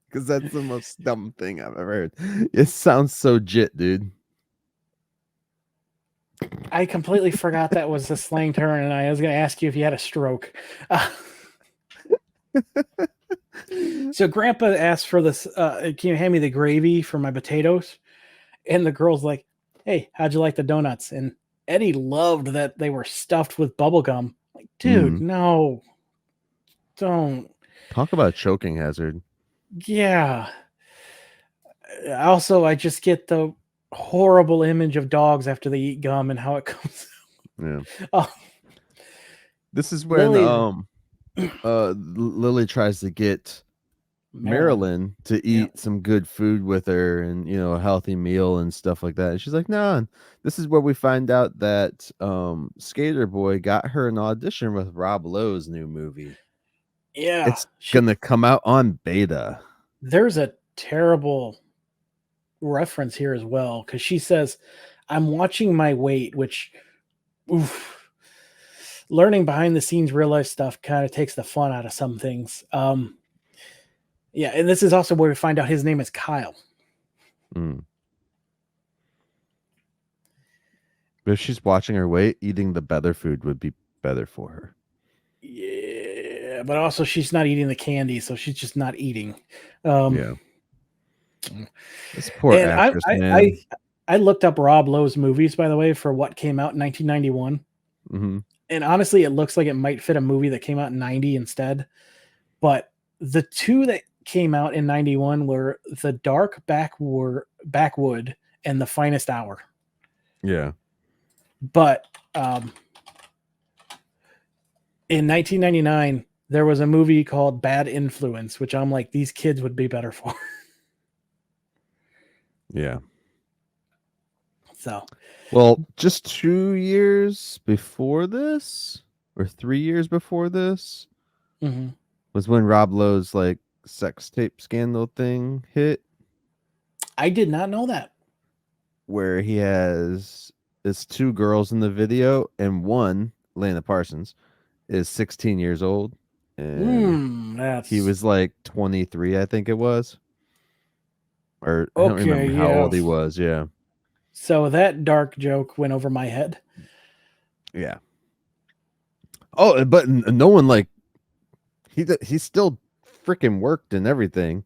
Because that's the most dumb thing I've ever heard. It sounds so jit, dude. I completely forgot that was a slang term, and I was going to ask you if you had a stroke. So Grandpa asked for this, can you hand me the gravy for my potatoes? And the girl's like, hey, how'd you like the donuts? And Eddie loved that they were stuffed with bubble gum. Like, dude, no. Don't. Talk about choking hazard. Yeah. Also, I just get the horrible image of dogs after they eat gum and how it comes out. Yeah. Oh. This is when Lily tries to get Marilyn to eat some good food with her and, you know, a healthy meal and stuff like that. And she's like, no. And this is where we find out that Skater Boy got her an audition with Rob Lowe's new movie. Yeah. It's gonna come out on beta. There's a terrible reference here as well, because she says, I'm watching my weight, which learning behind the scenes real life stuff kind of takes the fun out of some things. Yeah, and this is also where we find out his name is Kyle. But if she's watching her weight, eating the better food would be better for her. Yeah, but also she's not eating the candy, so she's just not eating. Yeah. This poor actress, man. I looked up Rob Lowe's movies, by the way, for what came out in 1991. And honestly, it looks like it might fit a movie that came out in 90 instead. But the two that came out in 91 were The Dark Backwood and The Finest Hour. Yeah. But in 1999, there was a movie called Bad Influence, which I'm like, these kids would be better for. Yeah. So, well, just 2 years before this, or 3 years before this, Mhm. Was when Rob Lowe's like sex tape scandal thing hit, I did not know that. where he has is 2 girls in the video, and one, Lana Parsons, is 16 years old, and he That's was like 23, I think it was, or I don't okay. remember how Yeah. old he was. Yeah, So that dark joke went over my head. yeah. Oh, but no one like he still freaking worked and everything.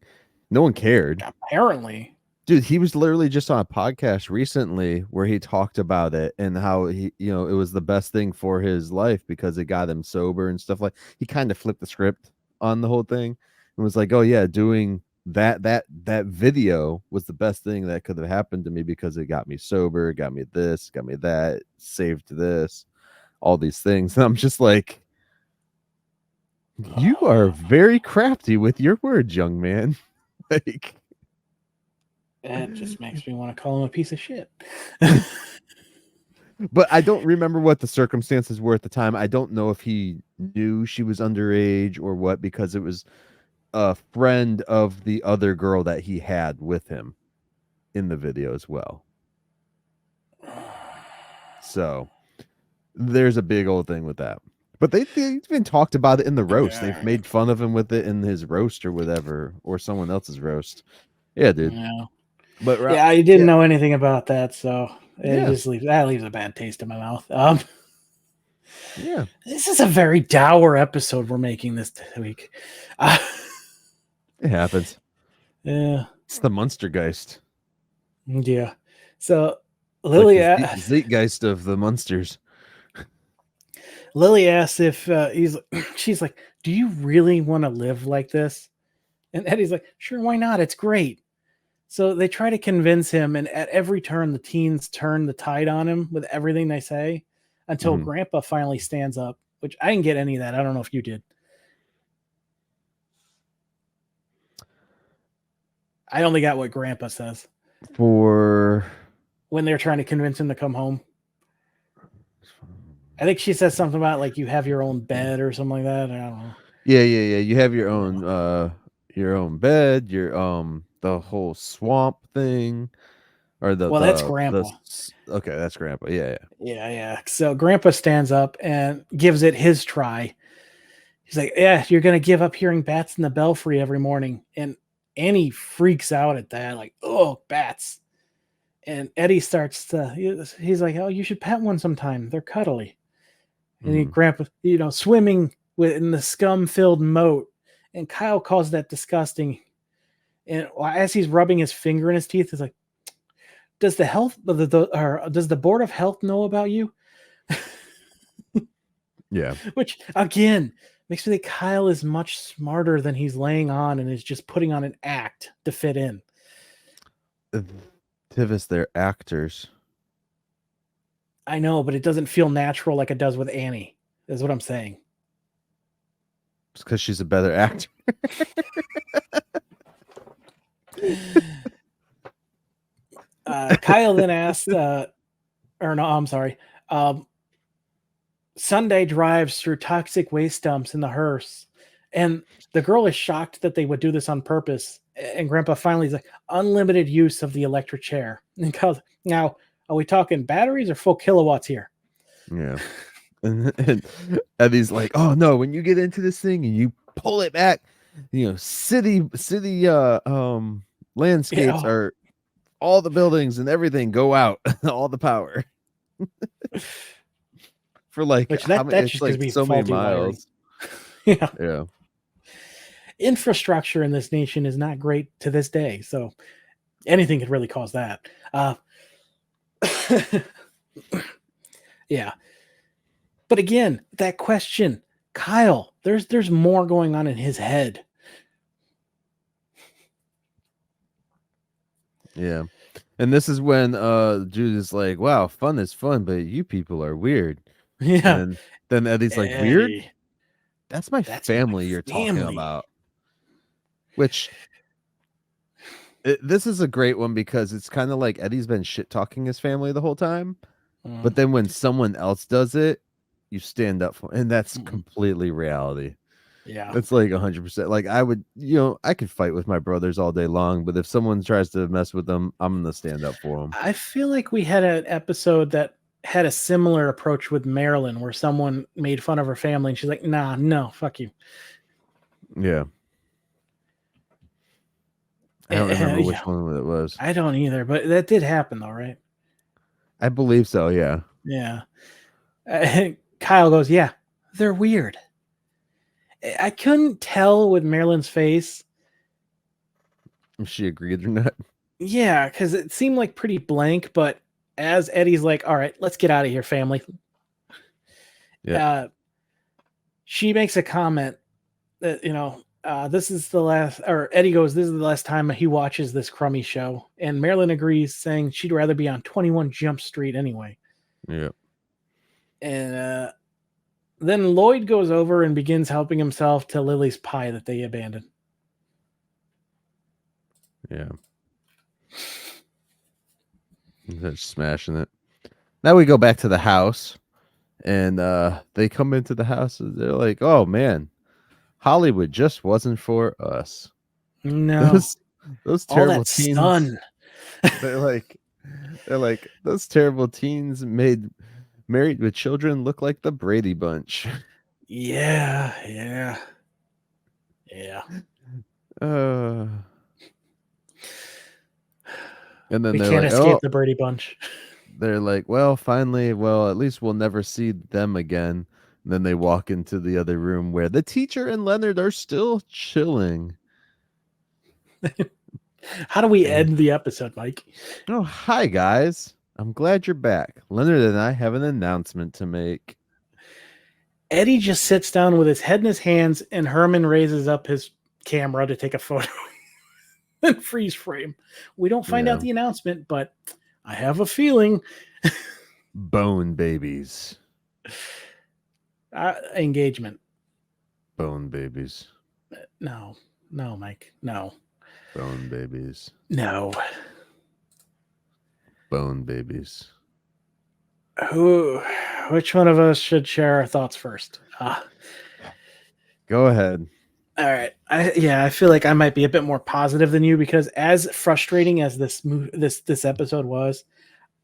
No one cared. Apparently. Dude, he was literally just on a podcast recently where he talked about it and how he, it was the best thing for his life because it got him sober and stuff. Like, he kind of flipped the script on the whole thing and was like, "Oh yeah, doing that video was the best thing that could have happened to me because it got me sober, got me this, got me that, saved this, all these things." And I'm just like, you are very crafty with your words, young man. Like, That just makes me want to call him a piece of shit. but I don't remember what the circumstances were at the time. I don't know if he knew she was underage or what, because it was a friend of the other girl that he had with him in the video as well. So there's a big old thing with that. But they've even talked about it in the roast. They've made fun of him with it in his roast or whatever, or someone else's roast. Yeah, dude. Yeah. But Yeah, I didn't know anything about that, so it Yeah. just leaves a bad taste in my mouth. Yeah. This is a very dour episode we're making this week. It happens. Yeah. It's the Munstergeist. Yeah. So Lily, Like the Zeitgeist of the Munsters. Lily asks if she's like, "Do you really want to live like this?" And Eddie's like, "Sure, why not? It's great." So they try to convince him, and at every turn, the teens turn the tide on him with everything they say until Mhm. Grandpa finally stands up, which I didn't get any of that. I don't know if you did. I only got what Grandpa says For when they're trying to convince him to come home. I think she says something about like you have your own bed or something like that. I don't know. yeah. You have your own bed, your the whole swamp thing, or Well, that's Grandpa. Okay, that's Grandpa. Yeah. Yeah. So Grandpa stands up and gives it his try. He's like, "Yeah, you're gonna give up hearing bats in the belfry every morning." And Annie freaks out at that, like, "Oh, bats!" And Eddie starts to. He's like, "Oh, you should pet one sometime. They're cuddly." And Grandpa, swimming in the scum-filled moat, and Kyle calls that disgusting. And as he's rubbing his finger in his teeth, he's like, "Does does the Board of Health know about you?" Yeah. Which again makes me think Kyle is much smarter than he's laying on and is just putting on an act to fit in. Tivis, they're actors. I know, but it doesn't feel natural like it does with Annie, is what I'm saying. It's because she's a better actor. Kyle then asked, I'm sorry. Sunday drives through toxic waste dumps in the hearse, and the girl is shocked that they would do this on purpose. And Grandpa finally is like, "Unlimited use of the electric chair." And Kyle's, "Now, are we talking batteries or full kilowatts here?" Yeah. and Eddie's like, "Oh no, when you get into this thing and you pull it back, city landscapes are all the buildings and everything go out, all the power." For like, Which it's like so many miles. Yeah. Infrastructure in this nation is not great to this day, so anything could really cause that. Yeah. But again, that question, Kyle, there's more going on in his head. Yeah. And this is when Jude is like, "Wow, fun is fun, but you people are weird." Yeah. And then Eddie's like, "Weird? That's my family you're talking about." Which this is a great one because it's kind of like Eddie's been shit talking his family the whole time. But then when someone else does it, you stand up for, and that's completely reality. Yeah. It's like 100%. Like I would, I could fight with my brothers all day long, but if someone tries to mess with them, I'm gonna stand up for them. I feel like we had an episode that had a similar approach with Marilyn, where someone made fun of her family, and she's like, "Nah, no, fuck you." Yeah. I don't remember which Yeah, one it was. I don't either, but that did happen, though, right? I believe so. Yeah. Yeah. Kyle goes, "Yeah, they're weird." I couldn't tell with Marilyn's face. If she agreed or not. Yeah, because it seemed like pretty blank, but as Eddie's like, "All right, let's get out of here, family." Yeah. She makes a comment that, this is the last, or Eddie goes, "This is the last time he watches this crummy show." And Marilyn agrees, saying she'd rather be on 21 Jump Street anyway. Yeah. And then Lloyd goes over and begins helping himself to Lily's pie that they abandoned. Yeah. They're smashing it. Now we go back to the house, and they come into the house, and they're like, "Oh man, Hollywood just wasn't for us." No, Those all terrible that teens. sun. They're like, those terrible teens made Married with Children look like the Brady Bunch. Yeah. Uh, and then We they're can't like, escape "Oh," the Brady Bunch. they're like, "Well, finally, at least we'll never see them again." And then they walk into the other room where the teacher and Leonard are still chilling. How do we end the episode, Mike? Oh, hi guys. I'm glad you're back. Leonard and I have an announcement to make. Eddie just sits down with his head in his hands, and Herman raises up his camera to take a photo and freeze frame. We don't find out the announcement, but I have a feeling. Bone babies. Engagement. Bone babies. No, Mike. No. Bone babies. No. Bone babies. Which one of us should share our thoughts first? Go ahead. All right. I feel like I might be a bit more positive than you, because as frustrating as this episode was,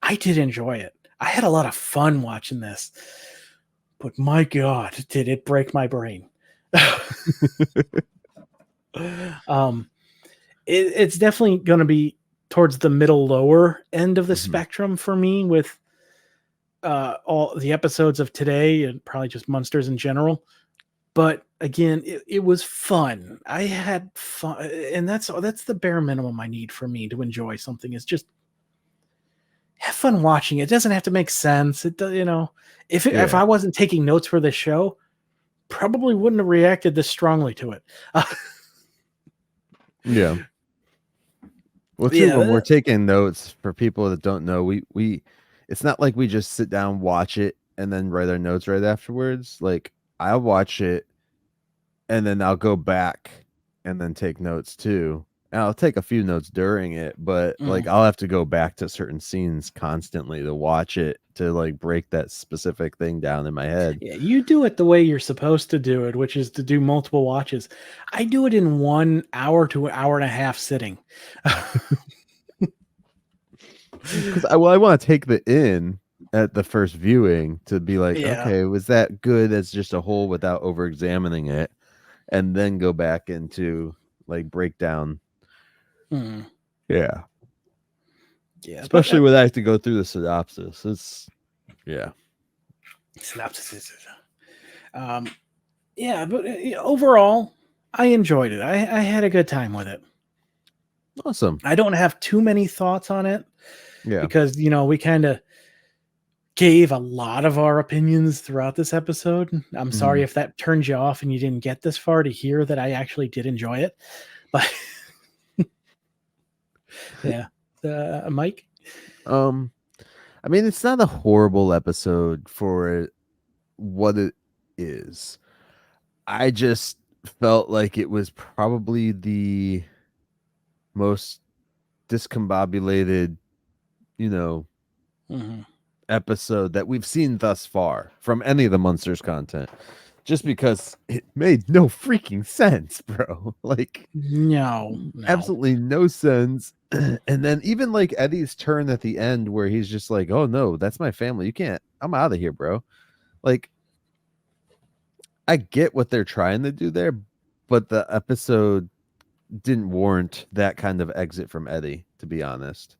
I did enjoy it. I had a lot of fun watching this. But my God, did it break my brain. It's definitely going to be towards the middle lower end of the spectrum for me, with all the episodes of today and probably just Munsters in general. But again, it was fun. I had fun, and that's the bare minimum I need for me to enjoy something, is just have fun watching it. It doesn't have to make sense. It does, if I wasn't taking notes for this show, probably wouldn't have reacted this strongly to it. Yeah. Well, too, when we're taking notes, for people that don't know, we it's not like we just sit down, watch it, and then write our notes right afterwards. Like, I'll watch it, and then I'll go back and then take notes too. And I'll take a few notes during it, but like I'll have to go back to certain scenes constantly to watch it, to like break that specific thing down in my head. Yeah, you do it the way you're supposed to do it, which is to do multiple watches. I do it in 1 hour to an hour and a half sitting. Because I want to take the in at the first viewing to be like, okay, was that good as just a whole without over examining it, and then go back into like breakdown. Yeah. Especially when I have to go through the synopsis. It's synopsis. But overall, I enjoyed it. I had a good time with it. Awesome. I don't have too many thoughts on it. Yeah. Because, we kind of gave a lot of our opinions throughout this episode. I'm sorry if that turned you off and you didn't get this far to hear that I actually did enjoy it. But Mike? I mean, it's not a horrible episode for what it is. I just felt like it was probably the most discombobulated, episode that we've seen thus far from any of the Munsters content. just because it made no freaking sense, bro. Like, No. absolutely no sense. And then even like Eddie's turn at the end where he's just like, oh no, that's my family. You can't, I'm out of here, bro. Like, I get what they're trying to do there, but the episode didn't warrant that kind of exit from Eddie, to be honest.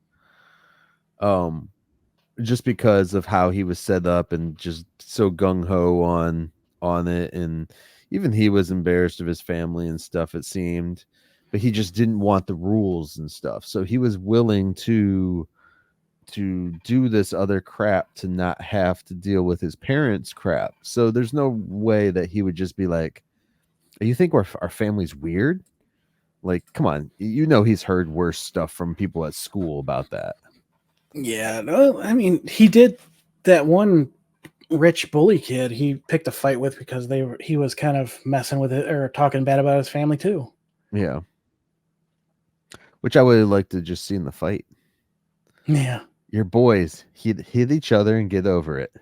Just because of how he was set up and just so gung-ho on it, and even he was embarrassed of his family and stuff, it seemed, but he just didn't want the rules and stuff, so he was willing to do this other crap to not have to deal with his parents' crap. So there's no way that he would just be like, you think our family's weird? Like, come on, you know, he's heard worse stuff from people at school about that. Yeah, no, I mean, he did that one rich bully kid he picked a fight with because he was kind of messing with it or talking bad about his family too. Yeah. Which I would like to just see in the fight. Yeah. Your boys hit each other and get over it.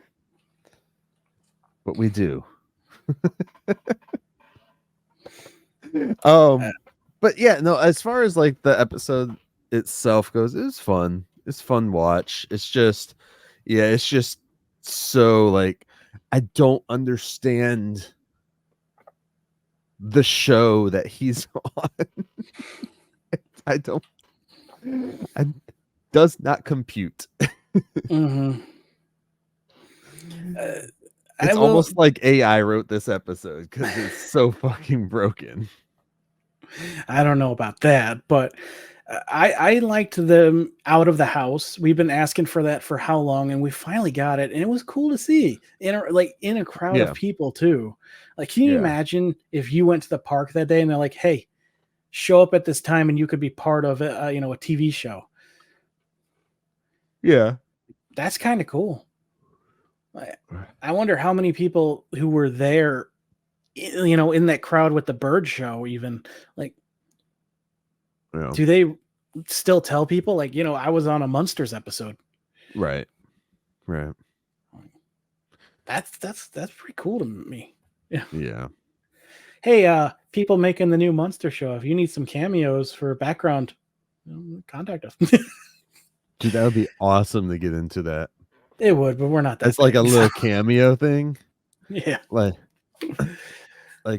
But we do. But yeah, no, as far as like the episode itself goes, it was fun. It's fun watch. It's just, yeah, it's just so like, I don't understand the show that he's on. I does not compute. Mm-hmm. It's almost like AI wrote this episode because it's so fucking broken. I don't know about that, but I liked them out of the house. We've been asking for that for how long, and we finally got it, and it was cool to see in a crowd of people too. Like, can you imagine if you went to the park that day and they're like, "Hey, show up at this time, and you could be part of a TV show." Yeah, that's kind of cool. I wonder how many people who were there, in that crowd with the bird show, even like. Yeah. Do they still tell people like, I was on a Munsters episode? Right. That's pretty cool to me. Yeah. Yeah. Hey, people making the new Munster show, if you need some cameos for background, contact us. Dude, that would be awesome to get into that. It would, but we're not that. It's like a little cameo thing. Yeah. Like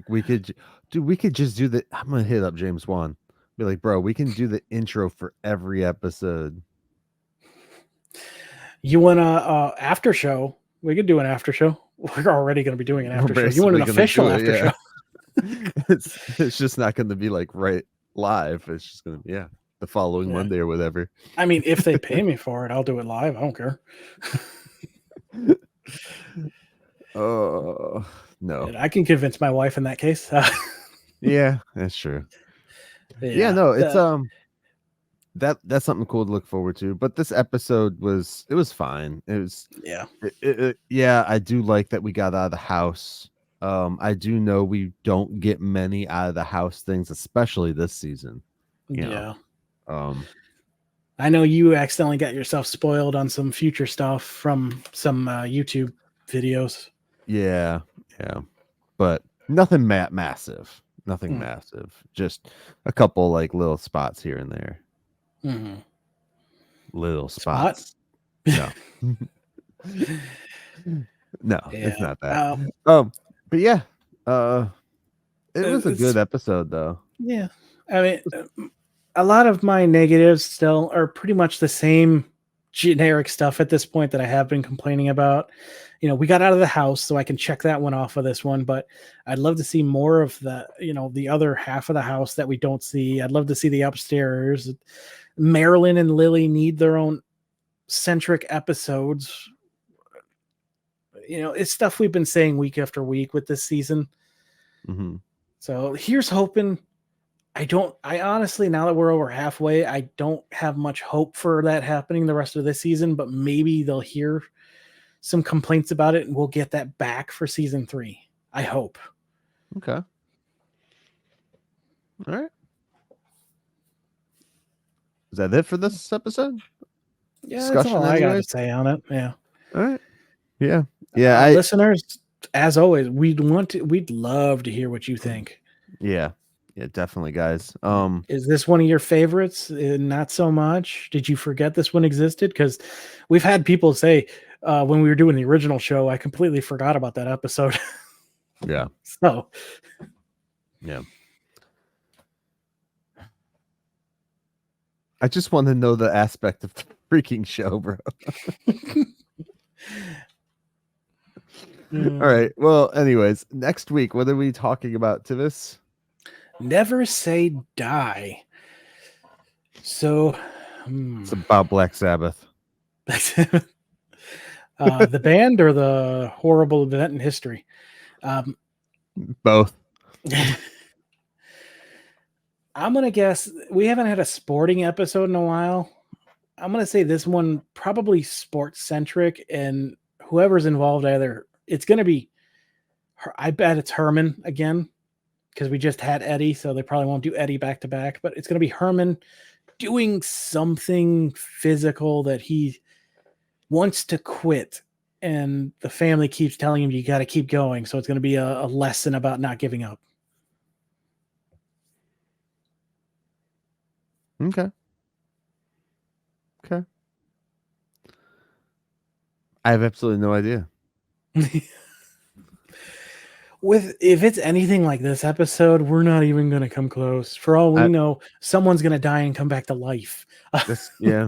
we could just do the. I'm gonna hit up James Wan. Be like, bro, we can do the intro for every episode. You want a after show? We could do an after show. We're already going to be doing an after show. You want an official after show? It's just not going to be like right live. It's just going to be the following Monday or whatever. I mean, if they pay me for it, I'll do it live. I don't care. Oh no! And I can convince my wife in that case. Yeah, that's true. Yeah, no, it's that's something cool to look forward to. But this episode was fine. It was I do like that we got out of the house. I do know we don't get many out of the house things, especially this season. You know? I know you accidentally got yourself spoiled on some future stuff from some YouTube videos. Yeah, but nothing massive. Nothing massive, just a couple like little spots here and there. Mm-hmm. Little spots. No, no, it's not that. But yeah, it was a good episode though. Yeah, I mean, a lot of my negatives still are pretty much the same generic stuff at this point that I have been complaining about. We got out of the house, so I can check that one off of this one, but I'd love to see more of the, the other half of the house that we don't see. I'd love to see the upstairs. Marilyn and Lily need their own centric episodes. It's stuff we've been saying week after week with this season. Mm-hmm. So here's hoping. I honestly, now that we're over halfway, I don't have much hope for that happening the rest of this season, but maybe they'll hear some complaints about it and we'll get that back for season 3. I hope. Okay. All right. Is that it for this episode? Yeah, that's all I got to say on it. Yeah. All right. Yeah. Yeah. Listeners, as always, we'd love to hear what you think. Yeah, definitely, guys. Is this one of your favorites? Not so much. Did you forget this one existed? Because we've had people say when we were doing the original show, I completely forgot about that episode. Yeah, So, yeah. I just want to know the aspect of the freaking show, bro. All right. Well, anyways, next week, what are we talking about, Tivis? Never Say Die. So, It's about Black Sabbath. the band or the horrible event in history? Both. I'm going to guess we haven't had a sporting episode in a while. I'm going to say this one probably sports centric, and whoever's involved, either it's going to be, I bet it's Herman again, because we just had Eddie, so they probably won't do Eddie back to back, but it's going to be Herman doing something physical that he wants to quit, and the family keeps telling him, you got to keep going. So it's going to be a lesson about not giving up. Okay. I have absolutely no idea. If it's anything like this episode, we're not even going to come close. For all we know, someone's going to die and come back to life. Yeah.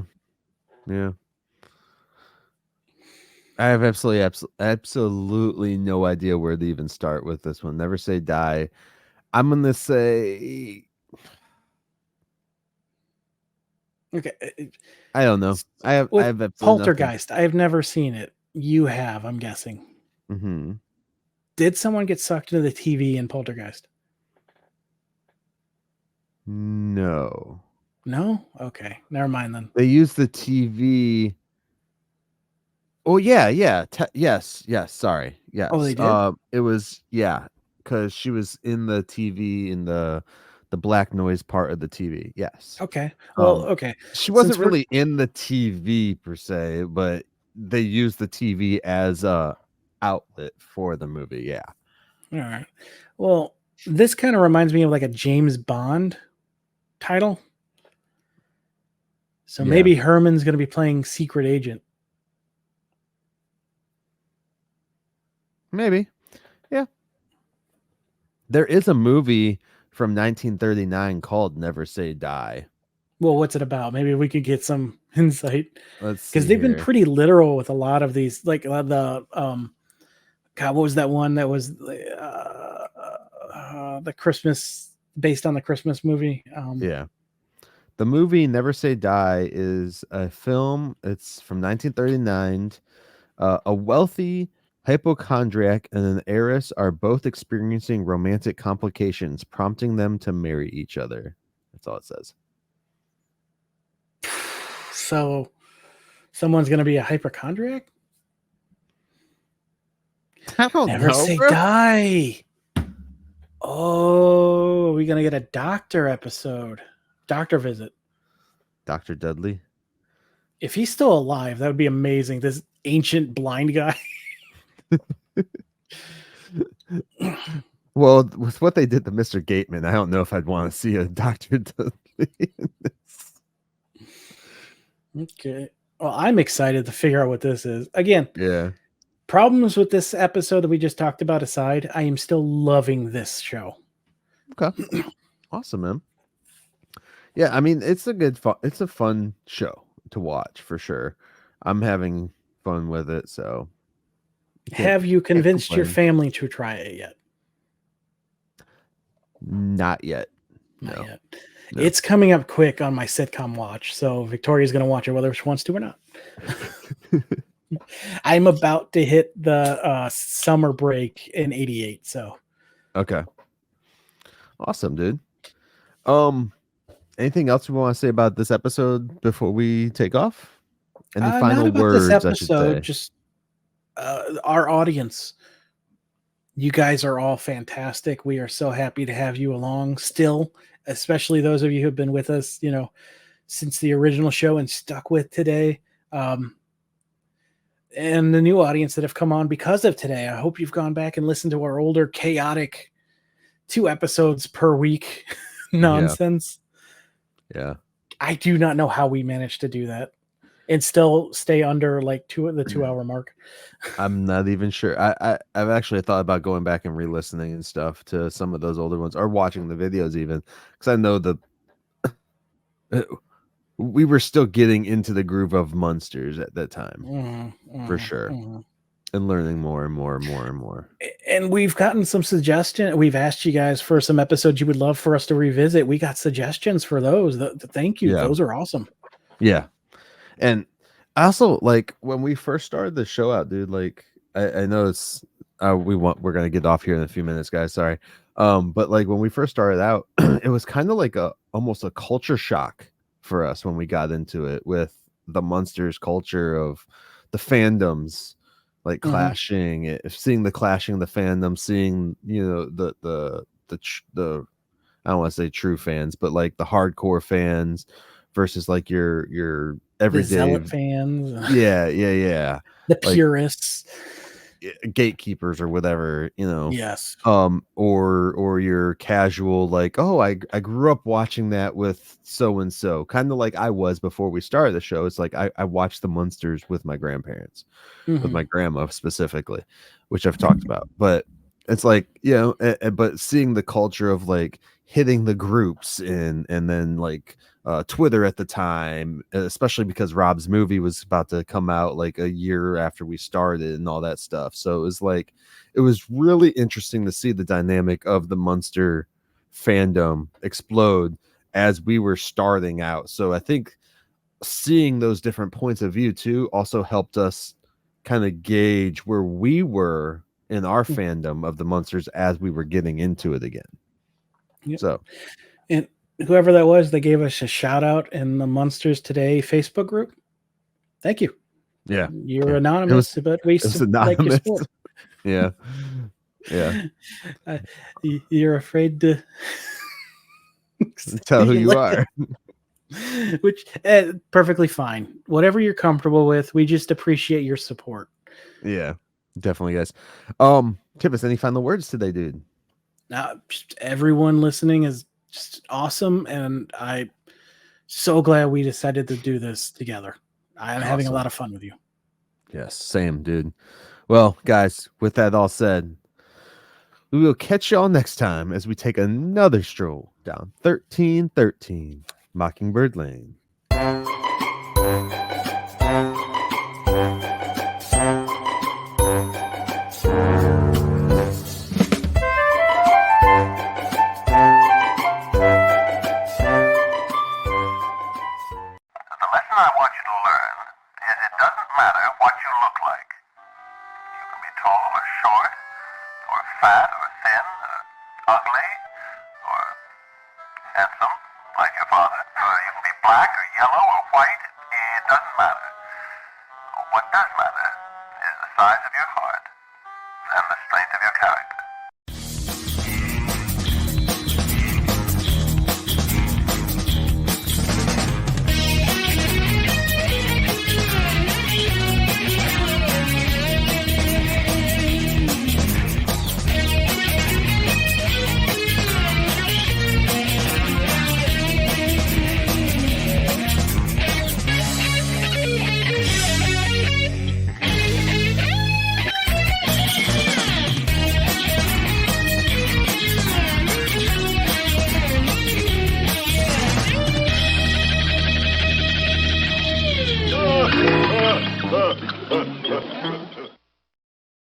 I have absolutely no idea where to even start with this one. Never Say Die. I'm going to say, okay. I don't know. I have absolutely Poltergeist. nothing. I've never seen it. You have, I'm guessing. Mm-hmm. Did someone get sucked into the TV in Poltergeist? No. No? Okay. Never mind then. They used the TV. Oh, yeah. Yes. Sorry. Yes. Oh, they did? It was, because she was in the TV in the black noise part of the TV. Yes. Okay. Well, okay. She wasn't really in the TV per se, but they used the TV as a outlet for the movie. Yeah. All right. Well, this kind of reminds me of like a James Bond title. So maybe Herman's going to be playing Secret Agent. Maybe. Yeah. There is a movie from 1939 called Never Say Die. Well, what's it about? Maybe we could get some insight. Let's see. Because they've been pretty literal with a lot of these, like the God, what was that one that was the Christmas, based on the Christmas movie? Yeah. The movie Never Say Die is a film. It's from 1939. A wealthy hypochondriac and an heiress are both experiencing romantic complications, prompting them to marry each other. That's all it says. So someone's going to be a hypochondriac? I don't Never know, Say bro. Die. Oh, we're going to get a doctor episode. Doctor visit. Dr. Dudley. If he's still alive, that would be amazing. This ancient blind guy. Well, with what they did to Mr. Gateman, I don't know if I'd want to see a Dr. Dudley in this. Okay. Well, I'm excited to figure out what this is. Again, Yeah. Problems with this episode that we just talked about aside, I am still loving this show. Okay. Awesome, man. Yeah, I mean, it's a fun show to watch for sure. I'm having fun with it, so. Have you convinced your family to try it yet? Not yet. Not No. yet. No. It's coming up quick on my sitcom watch, so Victoria's going to watch it whether she wants to or not. I'm about to hit the summer break in 88, so. Okay. Awesome, dude. Anything else we want to say about this episode before we take off? Any final not about words? This episode, I should say. just our audience. You guys are all fantastic. We are so happy to have you along still, especially those of you who have been with us, since the original show and stuck with today. and the new audience that have come on because of today. I hope you've gone back and listened to our older chaotic 2 episodes per week nonsense. Yeah. I do not know how we managed to do that and still stay under like the 2-hour mark. I'm not even sure. I've actually thought about going back and re-listening and stuff to some of those older ones, or watching the videos even, because I know we were still getting into the groove of Munsters at that time, for sure, and learning more and more and more and more. And we've gotten some suggestions. We've asked you guys for some episodes you would love for us to revisit. We got suggestions for those. Thank you. Yeah. Those are awesome. Yeah. And also, like, when we first started the show out, dude, like, I know it's we're gonna get off here in a few minutes, guys. Sorry. But like when we first started out, it was kind of like almost a culture shock for us when we got into it, with the Munsters culture of the fandoms, like clashing, seeing the clashing of the fandom, seeing, you know, the I don't want to say true fans, but like the hardcore fans versus like your everyday The zealot fans. Yeah. The Like, purists. gatekeepers or whatever, you know. Yes. Or your casual, like, oh, I grew up watching that with so and so, kind of like I was before we started the show. It's like I watched the Munsters with my grandparents, with my grandma specifically, which I've talked about. But it's like, you know, but seeing the culture of like hitting the groups and then like Twitter at the time, especially because Rob's movie was about to come out like a year after we started and all that stuff. So it was like, it was really interesting to see the dynamic of the Munster fandom explode as we were starting out. So I think seeing those different points of view too also helped us kind of gauge where we were in our fandom of the Munsters as we were getting into it again. Yep. So, and whoever that was, they gave us a shout out in the Munsters Today Facebook group. Thank you. Yeah, you're anonymous, but we like your support. Yeah. You're afraid to tell who you are. Which perfectly fine. Whatever you're comfortable with, we just appreciate your support. Yeah, definitely, guys. Tivis, any final words today, dude? Just everyone listening is just awesome, and I'm so glad we decided to do this together. I'm having a lot of fun with you. Yes, same, dude. Well, guys, with that all said, we will catch y'all next time as we take another stroll down 1313 Mockingbird Lane. Handsome, like your father. You can be black or yellow or white. It doesn't matter. What does matter is the size of your heart and the strength of your character.